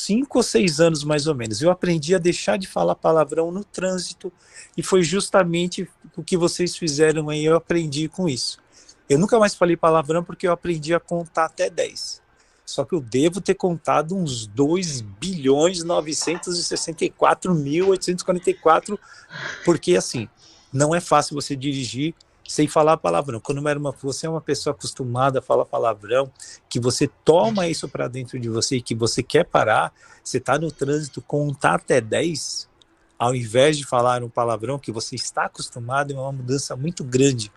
5 ou 6 anos mais ou menos. Eu aprendi a deixar de falar palavrão no trânsito e foi justamente o que vocês fizeram aí, eu aprendi com isso. Eu nunca mais falei palavrão porque eu aprendi a contar até 10. Só que eu devo ter contado uns 2.964.844, porque assim, não é fácil você dirigir sem falar palavrão. Quando você é uma pessoa acostumada a falar palavrão, que você toma isso para dentro de você e que você quer parar, você está no trânsito, contar até 10, ao invés de falar um palavrão que você está acostumado, é uma mudança muito grande.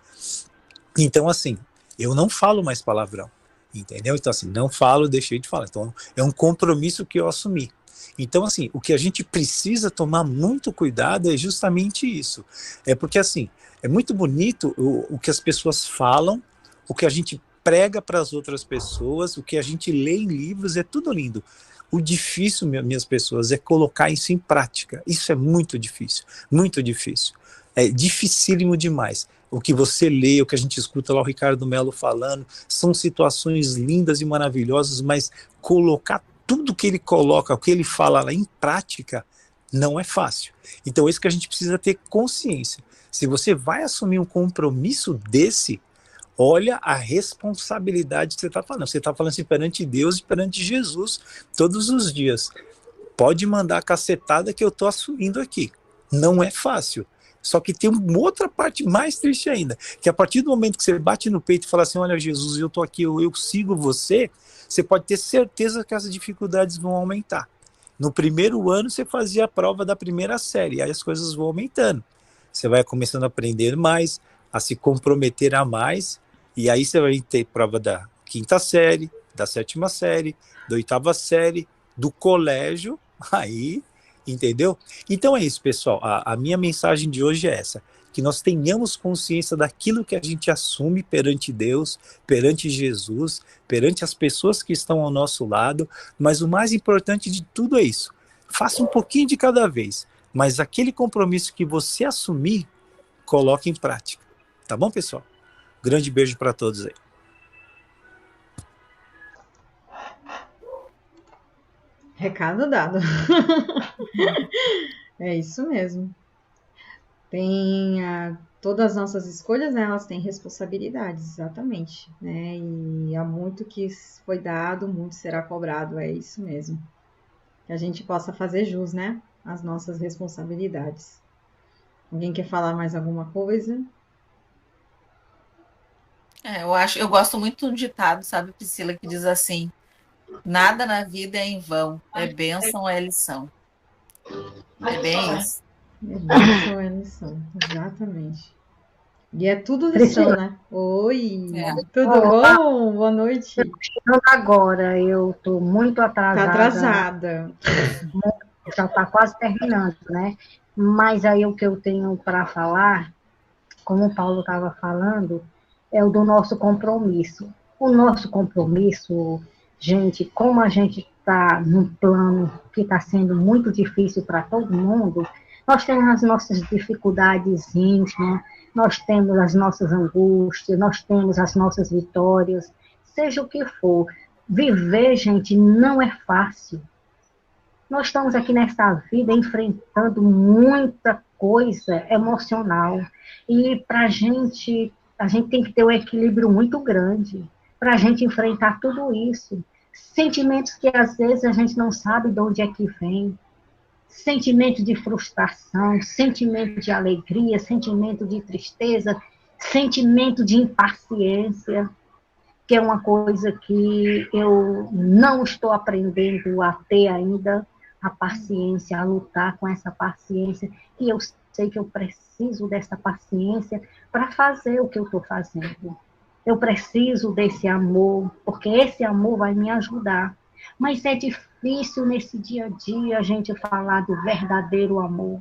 Então, assim, eu não falo mais palavrão, entendeu? Então, assim, não falo, deixei de falar. Então, é um compromisso que eu assumi. Então, assim, o que a gente precisa tomar muito cuidado é justamente isso. É porque, assim, é muito bonito o que as pessoas falam, o que a gente prega para as outras pessoas, o que a gente lê em livros é tudo lindo. O difícil, minhas pessoas, é colocar isso em prática. Isso é muito difícil, muito difícil. É dificílimo demais. O que você lê, o que a gente escuta lá o Ricardo Mello falando, são situações lindas e maravilhosas, mas colocar tudo que ele coloca, o que ele fala lá em prática, não é fácil. Então é isso que a gente precisa ter consciência. Se você vai assumir um compromisso desse, olha a responsabilidade que você está falando. Você está falando assim perante Deus e perante Jesus todos os dias. Pode mandar a cacetada que eu estou assumindo aqui. Não é fácil. Só que tem uma outra parte mais triste ainda, que a partir do momento que você bate no peito e fala assim, olha Jesus, eu estou aqui, eu sigo você, você pode ter certeza que as dificuldades vão aumentar. No primeiro ano você fazia a prova da primeira série, aí as coisas vão aumentando. Você vai começando a aprender mais, a se comprometer a mais, e aí você vai ter prova da quinta série, da sétima série, da oitava série, do colégio, aí, entendeu? Então é isso, pessoal. A minha mensagem de hoje é essa, que nós tenhamos consciência daquilo que a gente assume perante Deus, perante Jesus, perante as pessoas que estão ao nosso lado, mas o mais importante de tudo é isso. Faça um pouquinho de cada vez, mas aquele compromisso que você assumir, coloque em prática. Tá bom, pessoal? Grande beijo para todos aí. Recado dado. É isso mesmo. Todas as nossas escolhas, né, elas têm responsabilidades, exatamente, né? E há muito que foi dado, muito será cobrado, é isso mesmo. Que a gente possa fazer jus, né, às nossas responsabilidades. Alguém quer falar mais alguma coisa? Eu gosto muito do ditado, sabe, Priscila, que diz assim: nada na vida é em vão, é bênção, é lição. É bem isso. É bênção, é lição, exatamente. E é tudo lição, né? Oi, tudo bom? Boa noite. Agora, eu estou muito atrasada. Tá atrasada. Já está quase terminando, né? Mas aí o que eu tenho para falar, como o Paulo estava falando, é o do nosso compromisso. O nosso compromisso, gente, como a gente está num plano que está sendo muito difícil para todo mundo, nós temos as nossas dificuldades íntimas, nós temos as nossas angústias, nós temos as nossas vitórias, seja o que for. Viver, gente, não é fácil. Nós estamos aqui nessa vida enfrentando muita coisa emocional. E para a gente tem que ter um equilíbrio muito grande para a gente enfrentar tudo isso. Sentimentos que às vezes a gente não sabe de onde é que vem. Sentimento de frustração, sentimento de alegria, sentimento de tristeza, sentimento de impaciência, que é uma coisa que eu não estou aprendendo a ter ainda, a paciência, a lutar com essa paciência, e eu sei que eu preciso dessa paciência para fazer o que eu estou fazendo. Eu preciso desse amor, porque esse amor vai me ajudar. Mas é difícil nesse dia a dia a gente falar do verdadeiro amor.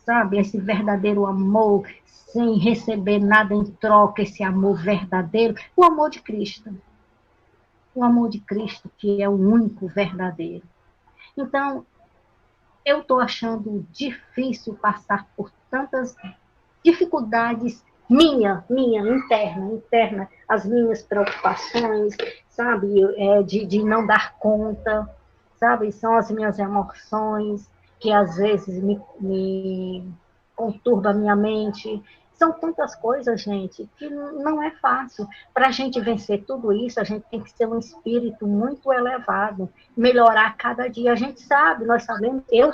Sabe, esse verdadeiro amor, sem receber nada em troca, esse amor verdadeiro, o amor de Cristo. O amor de Cristo, que é o único verdadeiro. Então, eu estou achando difícil passar por tantas dificuldades minha, interna, as minhas preocupações, sabe, de não dar conta, sabe, são as minhas emoções que às vezes me conturba a minha mente. São tantas coisas, gente, que não é fácil. Para a gente vencer tudo isso, a gente tem que ter um espírito muito elevado, melhorar cada dia. A gente sabe, nós sabemos, eu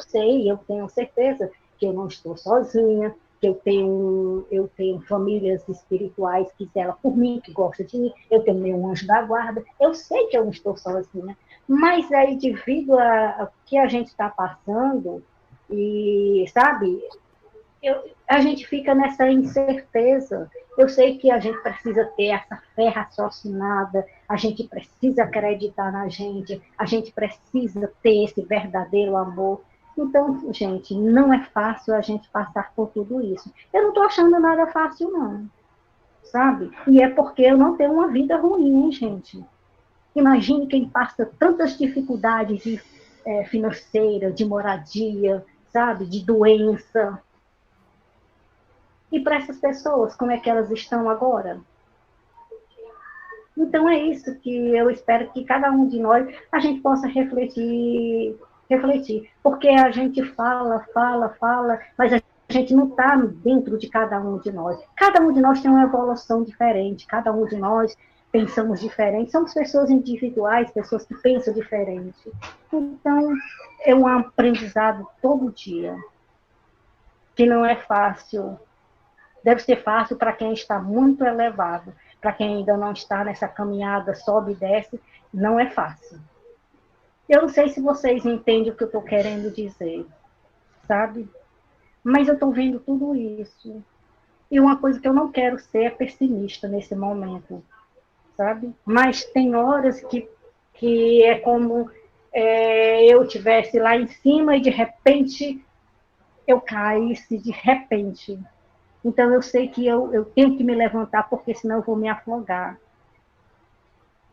tenho certeza que eu não estou sozinha, que eu tenho famílias espirituais que zelam por mim, que gostam de mim, eu tenho meu anjo da guarda, eu sei que eu não estou sozinha, mas aí devido a que a gente está passando, e sabe, a gente fica nessa incerteza. Eu sei que a gente precisa ter essa fé raciocinada, a gente precisa acreditar na gente, a gente precisa ter esse verdadeiro amor. Então, gente, não é fácil a gente passar por tudo isso. Eu não estou achando nada fácil, não. sabe? E é porque eu não tenho uma vida ruim, hein, gente? Imagine quem passa tantas dificuldades financeiras, de moradia, sabe? De doença. E para essas pessoas, como é que elas estão agora? Então é isso que eu espero que cada um de nós, a gente possa refletir, porque a gente fala, mas a gente não está dentro de cada um de nós. Cada um de nós tem uma evolução diferente, cada um de nós pensamos diferente, somos pessoas individuais, pessoas que pensam diferente. Então, é um aprendizado todo dia, que não é fácil. Deve ser fácil para quem está muito elevado, para quem ainda não está nessa caminhada, sobe e desce, não é fácil. Eu não sei se vocês entendem o que eu estou querendo dizer, sabe? Mas eu estou vendo tudo isso. E uma coisa que eu não quero ser é pessimista nesse momento, sabe? Mas tem horas que é como eu estivesse lá em cima e de repente eu caísse de repente. Então, eu sei que eu tenho que me levantar, porque senão eu vou me afogar.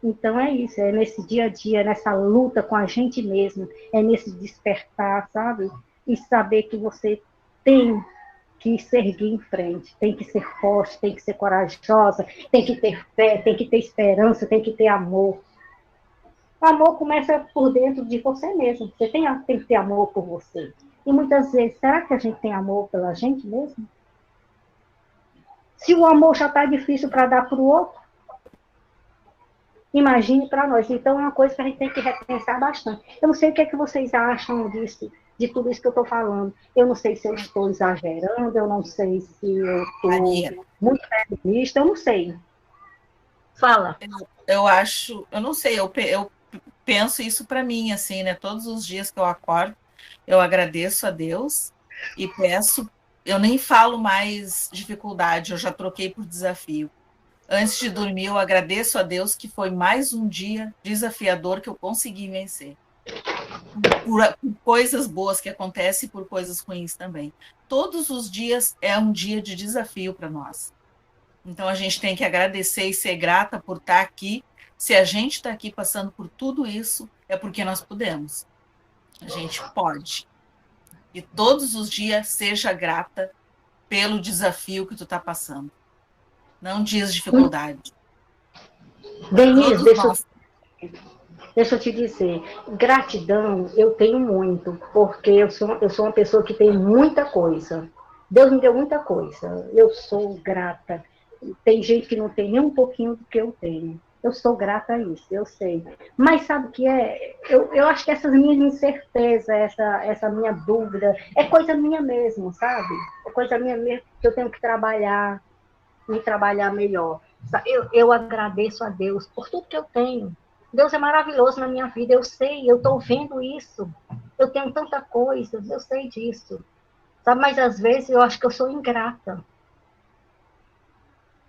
Então, é isso. É nesse dia a dia, nessa luta com a gente mesmo, é nesse despertar, sabe? E saber que você tem que seguir em frente, tem que ser forte, tem que ser corajosa, tem que ter fé, tem que ter esperança, tem que ter amor. O amor começa por dentro de você mesmo. Você tem que ter amor por você. E muitas vezes, será que a gente tem amor pela gente mesmo? Se o amor já está difícil para dar para o outro, imagine para nós. Então, é uma coisa que a gente tem que repensar bastante. Eu não sei o que é que vocês acham disso, de tudo isso que eu estou falando. Eu não sei se eu estou exagerando, eu não sei se eu estou muito pessimista, eu não sei. Fala. Eu acho, eu não sei, eu penso isso para mim, assim, né? Todos os dias que eu acordo, eu agradeço a Deus e peço. Eu nem falo mais dificuldade, eu já troquei por desafio. Antes de dormir, eu agradeço a Deus que foi mais um dia desafiador que eu consegui vencer. Por coisas boas que acontecem e por coisas ruins também. Todos os dias é um dia de desafio para nós. Então, a gente tem que agradecer e ser grata por estar aqui. Se a gente está aqui passando por tudo isso, é porque nós podemos. A gente pode. E todos os dias seja grata pelo desafio que tu está passando. Não diz dificuldade. Denise, deixa eu te dizer, gratidão eu tenho muito, porque eu sou uma pessoa que tem muita coisa. Deus me deu muita coisa. Eu sou grata. Tem gente que não tem nem um pouquinho do que eu tenho. Eu sou grata a isso, eu sei. Mas sabe o que é? Eu acho que essas minhas incertezas, essa minha dúvida, é coisa minha mesmo, sabe? É coisa minha mesmo que eu tenho que trabalhar, me trabalhar melhor. Eu agradeço a Deus por tudo que eu tenho. Deus é maravilhoso na minha vida, eu sei, eu estou vendo isso. Eu tenho tanta coisa, eu sei disso. Sabe? Mas às vezes eu acho que eu sou ingrata.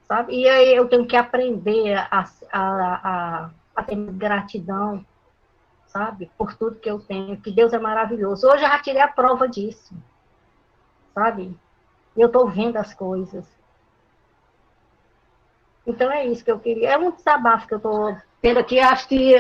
Sabe? E aí eu tenho que aprender a ter gratidão, sabe? Por tudo que eu tenho, que Deus é maravilhoso. Hoje eu já tirei a prova disso, sabe? Eu estou vendo as coisas. Então é isso que eu queria. É um desabafo que eu estou tendo aqui. Acho que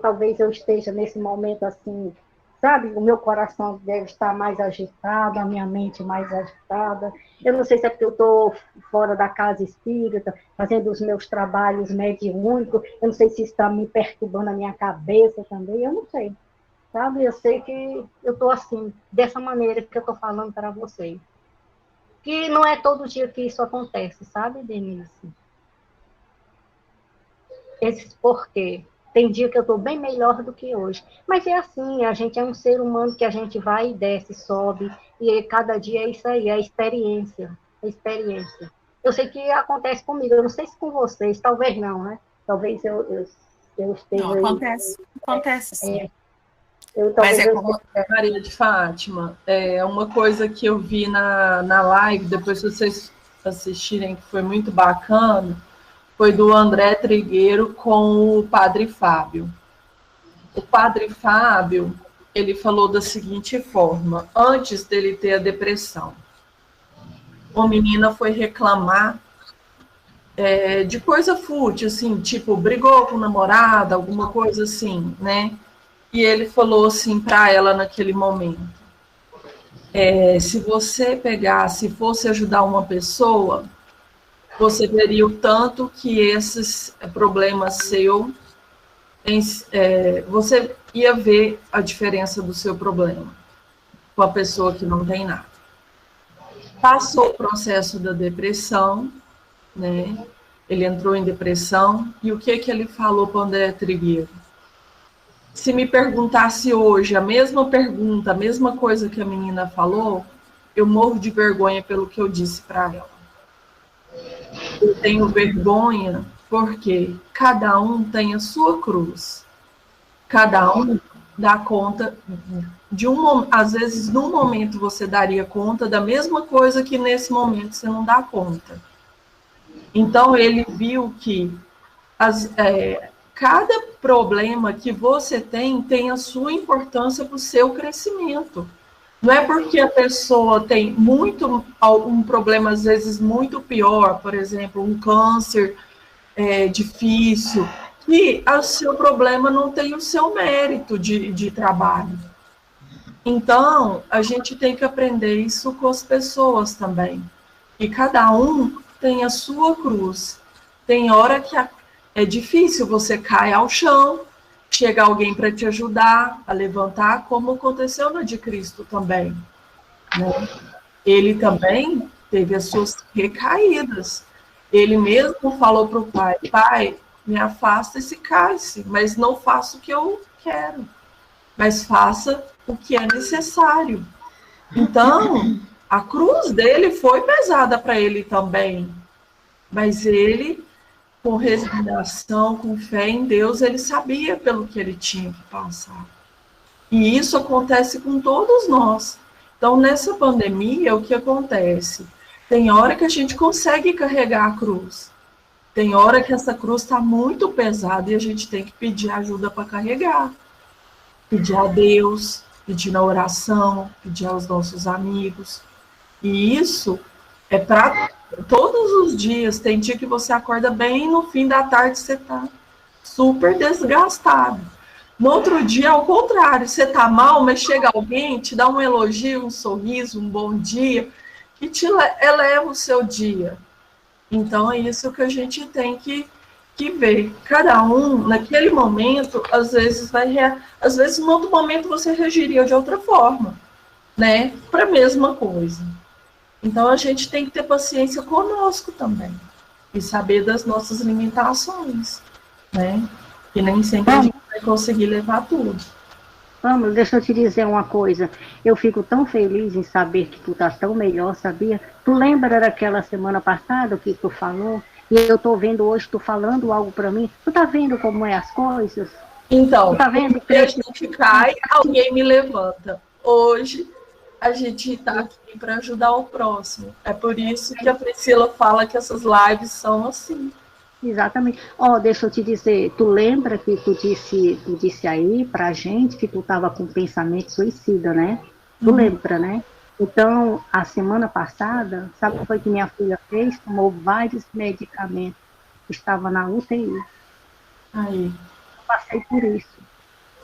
talvez eu esteja nesse momento assim, sabe? O meu coração deve estar mais agitado, a minha mente mais agitada. Eu não sei se é porque eu estou fora da casa espírita, fazendo os meus trabalhos mediúnicos. Eu não sei se isso está me perturbando a minha cabeça também. Eu não sei, sabe? Eu sei que eu estou assim, dessa maneira que eu estou falando para vocês. Que não é todo dia que isso acontece, sabe, Denise? Esse porquê. Tem dia que eu estou bem melhor do que hoje. Mas é assim, a gente é um ser humano que a gente vai e desce, sobe, e cada dia é isso aí, é a experiência. A experiência. Eu sei que acontece comigo, eu não sei se com vocês, talvez não, né? Talvez eu esteja... Não, acontece sim. Mas é como Maria de Fátima, uma coisa que eu vi na live, depois se vocês assistirem, que foi muito bacana, foi do André Trigueiro com o Padre Fábio. O Padre Fábio, ele falou da seguinte forma, antes dele ter a depressão. Uma menina foi reclamar de coisa fútil, assim, tipo, brigou com o namorado, alguma coisa assim, né? E ele falou assim para ela naquele momento: se você se fosse ajudar uma pessoa, você veria o tanto que esses problemas seu, você ia ver a diferença do seu problema com a pessoa que não tem nada. Passou o processo da depressão, né? Ele entrou em depressão, e o que ele falou para o André Trigueiro? Se me perguntasse hoje a mesma pergunta, a mesma coisa que a menina falou, eu morro de vergonha pelo que eu disse para ela. Eu tenho vergonha porque cada um tem a sua cruz. Cada um dá conta às vezes, num momento você daria conta da mesma coisa que nesse momento você não dá conta. Então, ele viu que cada problema que você tem a sua importância para o seu crescimento. Não é porque a pessoa tem um problema, às vezes, muito pior, por exemplo, um câncer difícil, que o seu problema não tem o seu mérito de trabalho. Então, a gente tem que aprender isso com as pessoas também. E cada um tem a sua cruz. Tem hora que é difícil, você cai ao chão, chega alguém para te ajudar a levantar, como aconteceu na de Cristo também, né? Ele também teve as suas recaídas. Ele mesmo falou para o pai: pai, me afasta esse cálice, mas não faça o que eu quero, mas faça o que é necessário. Então, a cruz dele foi pesada para ele também, mas ele, com resignação, com fé em Deus, ele sabia pelo que ele tinha que passar. E isso acontece com todos nós. Então, nessa pandemia, o que acontece? Tem hora que a gente consegue carregar a cruz. Tem hora que essa cruz está muito pesada e a gente tem que pedir ajuda para carregar. Pedir a Deus, pedir na oração, pedir aos nossos amigos. E isso é para todos os dias. Tem dia que você acorda bem, no fim da tarde você está super desgastado. No outro dia, ao contrário, você está mal, mas chega alguém, te dá um elogio, um sorriso, um bom dia, que te eleva o seu dia. Então, é isso que a gente tem que ver. Cada um, naquele momento, às vezes às vezes, no outro momento, você reagiria de outra forma, né? Para a mesma coisa. Então, a gente tem que ter paciência conosco também. E saber das nossas limitações, né? Que nem sempre a gente vai conseguir levar tudo. Vamos, deixa eu te dizer uma coisa. Eu fico tão feliz em saber que tu tá tão melhor, sabia? Tu lembra daquela semana passada que tu falou? E eu tô vendo hoje tu falando algo para mim. Tu tá vendo como é as coisas? Então, tu tá vendo que a gente cai, alguém me levanta. Hoje, a gente está aqui para ajudar o próximo. É por isso que a Priscila fala que essas lives são assim. Exatamente. Deixa eu te dizer, tu lembra que tu disse aí pra gente que tu estava com pensamento suicida, né? Tu lembra, né? Então, a semana passada, sabe o que foi que minha filha fez? Tomou vários medicamentos. Estava na UTI. Aí. Eu passei por isso,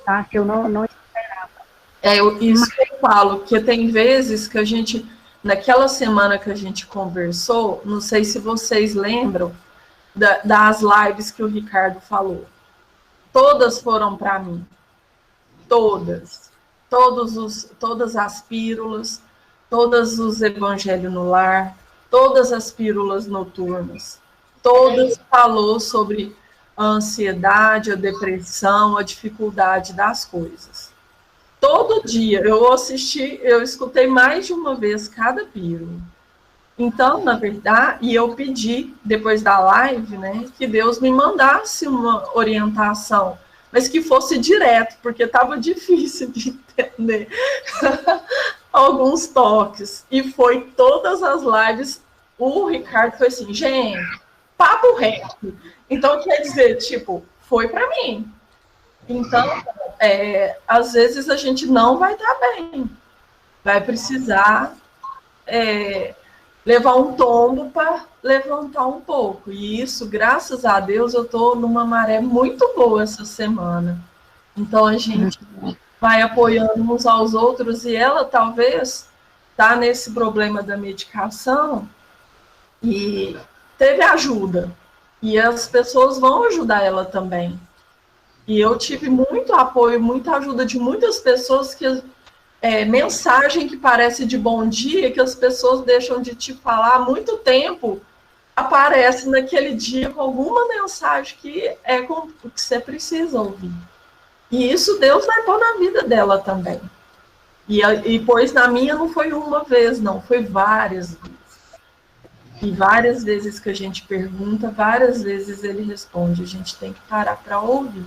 tá? Que eu não esperava. Isso que eu falo, que tem vezes que a gente, naquela semana que a gente conversou, não sei se vocês lembram, das lives que o Ricardo falou. Todas foram para mim. Todas. Todas as pílulas, todos os evangelhos no lar, todas as pílulas noturnas. Todas falou sobre a ansiedade, a depressão, a dificuldade das coisas. Todo dia eu escutei mais de uma vez cada pílula. Então, na verdade, e eu pedi, depois da live, né, que Deus me mandasse uma orientação, mas que fosse direto, porque estava difícil de entender alguns toques. E foi todas as lives, o Ricardo foi assim, gente, papo reto. Então, quer dizer, tipo, foi para mim. Então, às vezes a gente não vai estar bem. Vai precisar levar um tombo para levantar um pouco. E isso, graças a Deus, eu estou numa maré muito boa essa semana. Então, a gente vai apoiando uns aos outros, e ela talvez está nesse problema da medicação e teve ajuda. E as pessoas vão ajudar ela também. E eu tive muito apoio, muita ajuda de muitas pessoas que... mensagem que parece de bom dia, que as pessoas deixam de te falar há muito tempo, aparece naquele dia com alguma mensagem que é o que você precisa ouvir. E isso Deus vai pôr na vida dela também. E pois na minha não foi uma vez, não, foi várias vezes. E várias vezes que a gente pergunta, várias vezes ele responde. A gente tem que parar para ouvir.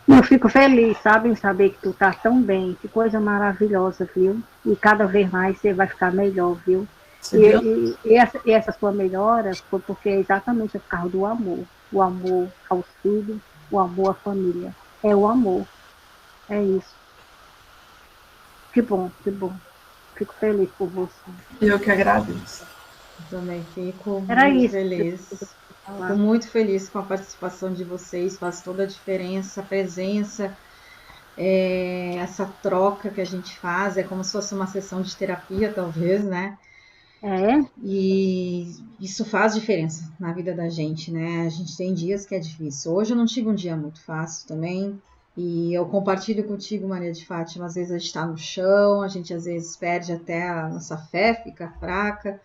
Eu fico feliz, sabe, em saber que tu tá tão bem. Que coisa maravilhosa, viu? E cada vez mais você vai ficar melhor, viu? E essa sua melhora foi porque é exatamente por causa do amor. O amor aos filhos, o amor à família. É o amor. É isso. Que bom, que bom. Fico feliz por você. Eu que agradeço. Eu também fico Era muito isso. feliz. Fico muito feliz com a participação de vocês, faz toda a diferença, a presença, essa troca que a gente faz, é como se fosse uma sessão de terapia, talvez, né? E isso faz diferença na vida da gente, né? A gente tem dias que é difícil. Hoje eu não tive um dia muito fácil também, e eu compartilho contigo, Maria de Fátima, às vezes a gente está no chão, a gente às vezes perde até a nossa fé, fica fraca.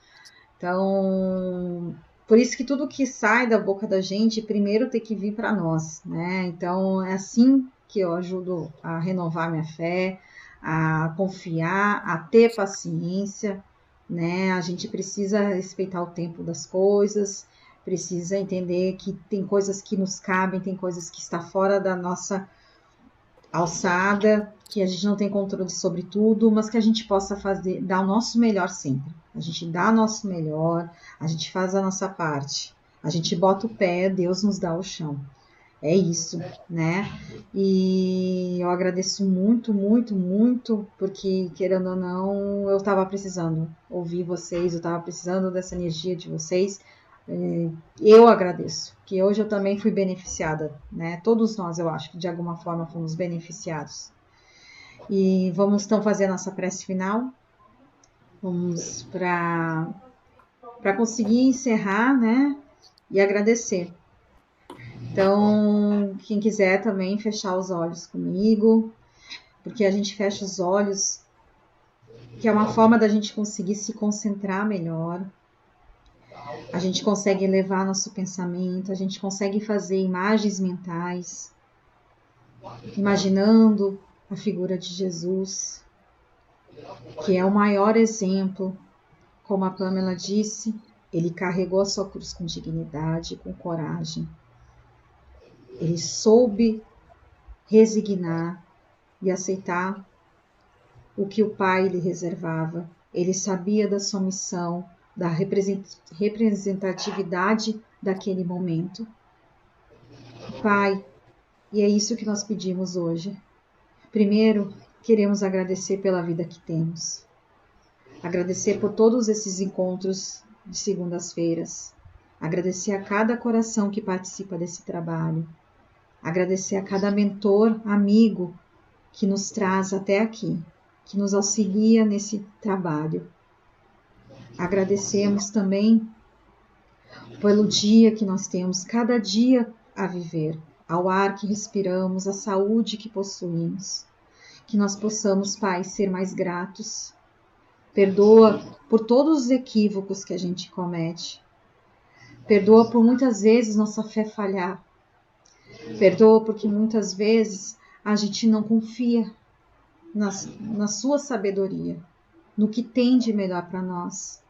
Então, por isso que tudo que sai da boca da gente, primeiro tem que vir para nós, né? Então, é assim que eu ajudo a renovar minha fé, a confiar, a ter paciência, né? A gente precisa respeitar o tempo das coisas, precisa entender que tem coisas que nos cabem, tem coisas que estão fora da nossa alçada, que a gente não tem controle sobre tudo, mas que a gente possa fazer, dar o nosso melhor sempre. A gente dá o nosso melhor, a gente faz a nossa parte, a gente bota o pé, Deus nos dá o chão. É isso, né? E eu agradeço muito, muito, muito, porque, querendo ou não, eu estava precisando ouvir vocês, eu estava precisando dessa energia de vocês. Eu agradeço, que hoje eu também fui beneficiada, né? Todos nós, eu acho que de alguma forma fomos beneficiados. E vamos então fazer a nossa prece final. Vamos para conseguir encerrar, né? E agradecer. Então, quem quiser também fechar os olhos comigo, porque a gente fecha os olhos, que é uma forma da gente conseguir se concentrar melhor. A gente consegue elevar nosso pensamento, a gente consegue fazer imagens mentais, imaginando a figura de Jesus, que é o maior exemplo. Como a Pamela disse, ele carregou a sua cruz com dignidade, com coragem. Ele soube resignar e aceitar o que o Pai lhe reservava. Ele sabia da sua missão, da representatividade daquele momento. Pai, e é isso que nós pedimos hoje. Primeiro, queremos agradecer pela vida que temos. Agradecer por todos esses encontros de segundas-feiras. Agradecer a cada coração que participa desse trabalho. Agradecer a cada mentor, amigo que nos traz até aqui, que nos auxilia nesse trabalho. Agradecemos também pelo dia que nós temos, cada dia a viver, ao ar que respiramos, à saúde que possuímos. Que nós possamos, Pai, ser mais gratos. Perdoa por todos os equívocos que a gente comete. Perdoa por muitas vezes nossa fé falhar. Perdoa porque muitas vezes a gente não confia na sua sabedoria, no que tem de melhor para nós.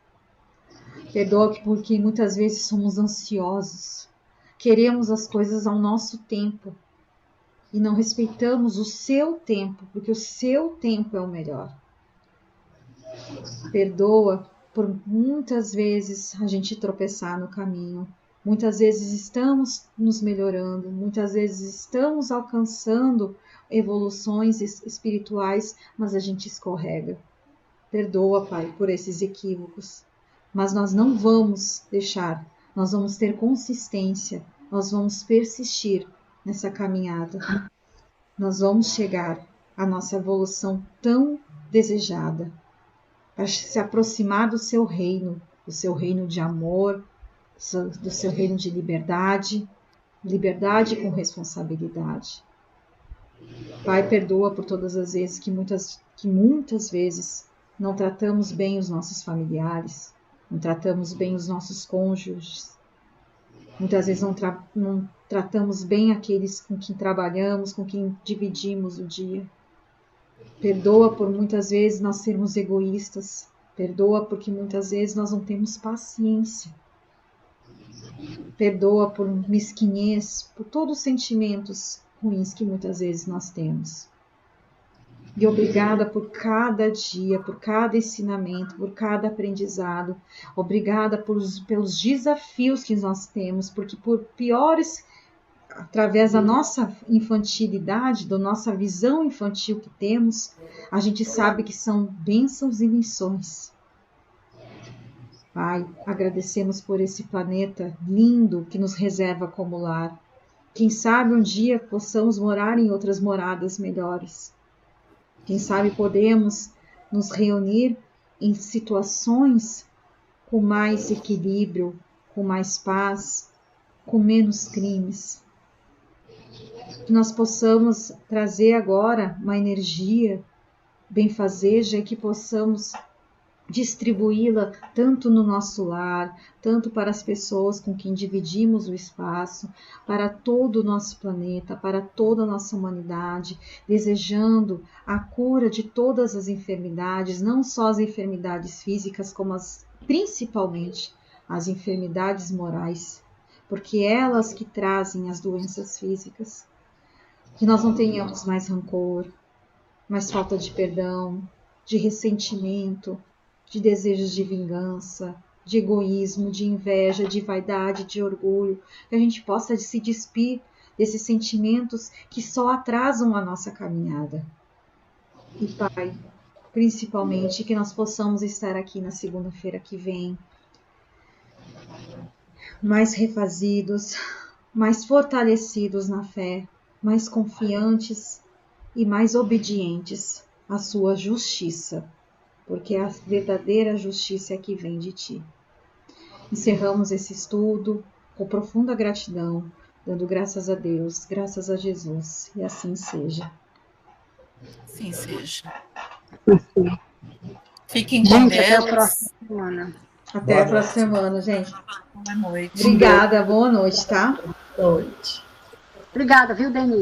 Perdoa porque muitas vezes somos ansiosos, queremos as coisas ao nosso tempo e não respeitamos o seu tempo, porque o seu tempo é o melhor. Perdoa por muitas vezes a gente tropeçar no caminho. Muitas vezes estamos nos melhorando, muitas vezes estamos alcançando evoluções espirituais, mas a gente escorrega. Perdoa, Pai, por esses equívocos. Mas nós não vamos deixar, nós vamos ter consistência, nós vamos persistir nessa caminhada. Nós vamos chegar à nossa evolução tão desejada, para se aproximar do seu reino de amor, do seu reino de liberdade, liberdade com responsabilidade. Pai, perdoa por todas as vezes que muitas vezes não tratamos bem os nossos familiares, não tratamos bem os nossos cônjuges, muitas vezes não tratamos bem aqueles com quem trabalhamos, com quem dividimos o dia. Perdoa por muitas vezes nós sermos egoístas, perdoa porque muitas vezes nós não temos paciência. Perdoa por mesquinhez, por todos os sentimentos ruins que muitas vezes nós temos. E obrigada por cada dia, por cada ensinamento, por cada aprendizado. Obrigada pelos desafios que nós temos, porque por piores, através da nossa infantilidade, da nossa visão infantil que temos, a gente sabe que são bênçãos e lições. Pai, agradecemos por esse planeta lindo que nos reserva como lar. Quem sabe um dia possamos morar em outras moradas melhores. Quem sabe podemos nos reunir em situações com mais equilíbrio, com mais paz, com menos crimes. Que nós possamos trazer agora uma energia benfazeja e que possamos distribuí-la tanto no nosso lar, tanto para as pessoas com quem dividimos o espaço, para todo o nosso planeta, para toda a nossa humanidade, desejando a cura de todas as enfermidades, não só as enfermidades físicas, como principalmente as enfermidades morais, porque elas que trazem as doenças físicas. Que nós não tenhamos mais rancor, mais falta de perdão, de ressentimento, de desejos de vingança, de egoísmo, de inveja, de vaidade, de orgulho, que a gente possa se despir desses sentimentos que só atrasam a nossa caminhada. E Pai, principalmente que nós possamos estar aqui na segunda-feira que vem, mais refazidos, mais fortalecidos na fé, mais confiantes e mais obedientes à sua justiça, porque a verdadeira justiça é que vem de Ti. Encerramos esse estudo com profunda gratidão, dando graças a Deus, graças a Jesus, e assim seja. Assim seja. Fiquem com Deus. Até a próxima semana. Até a próxima semana, gente. Boa noite. Obrigada, boa noite, tá? Boa noite. Obrigada, viu, Denise?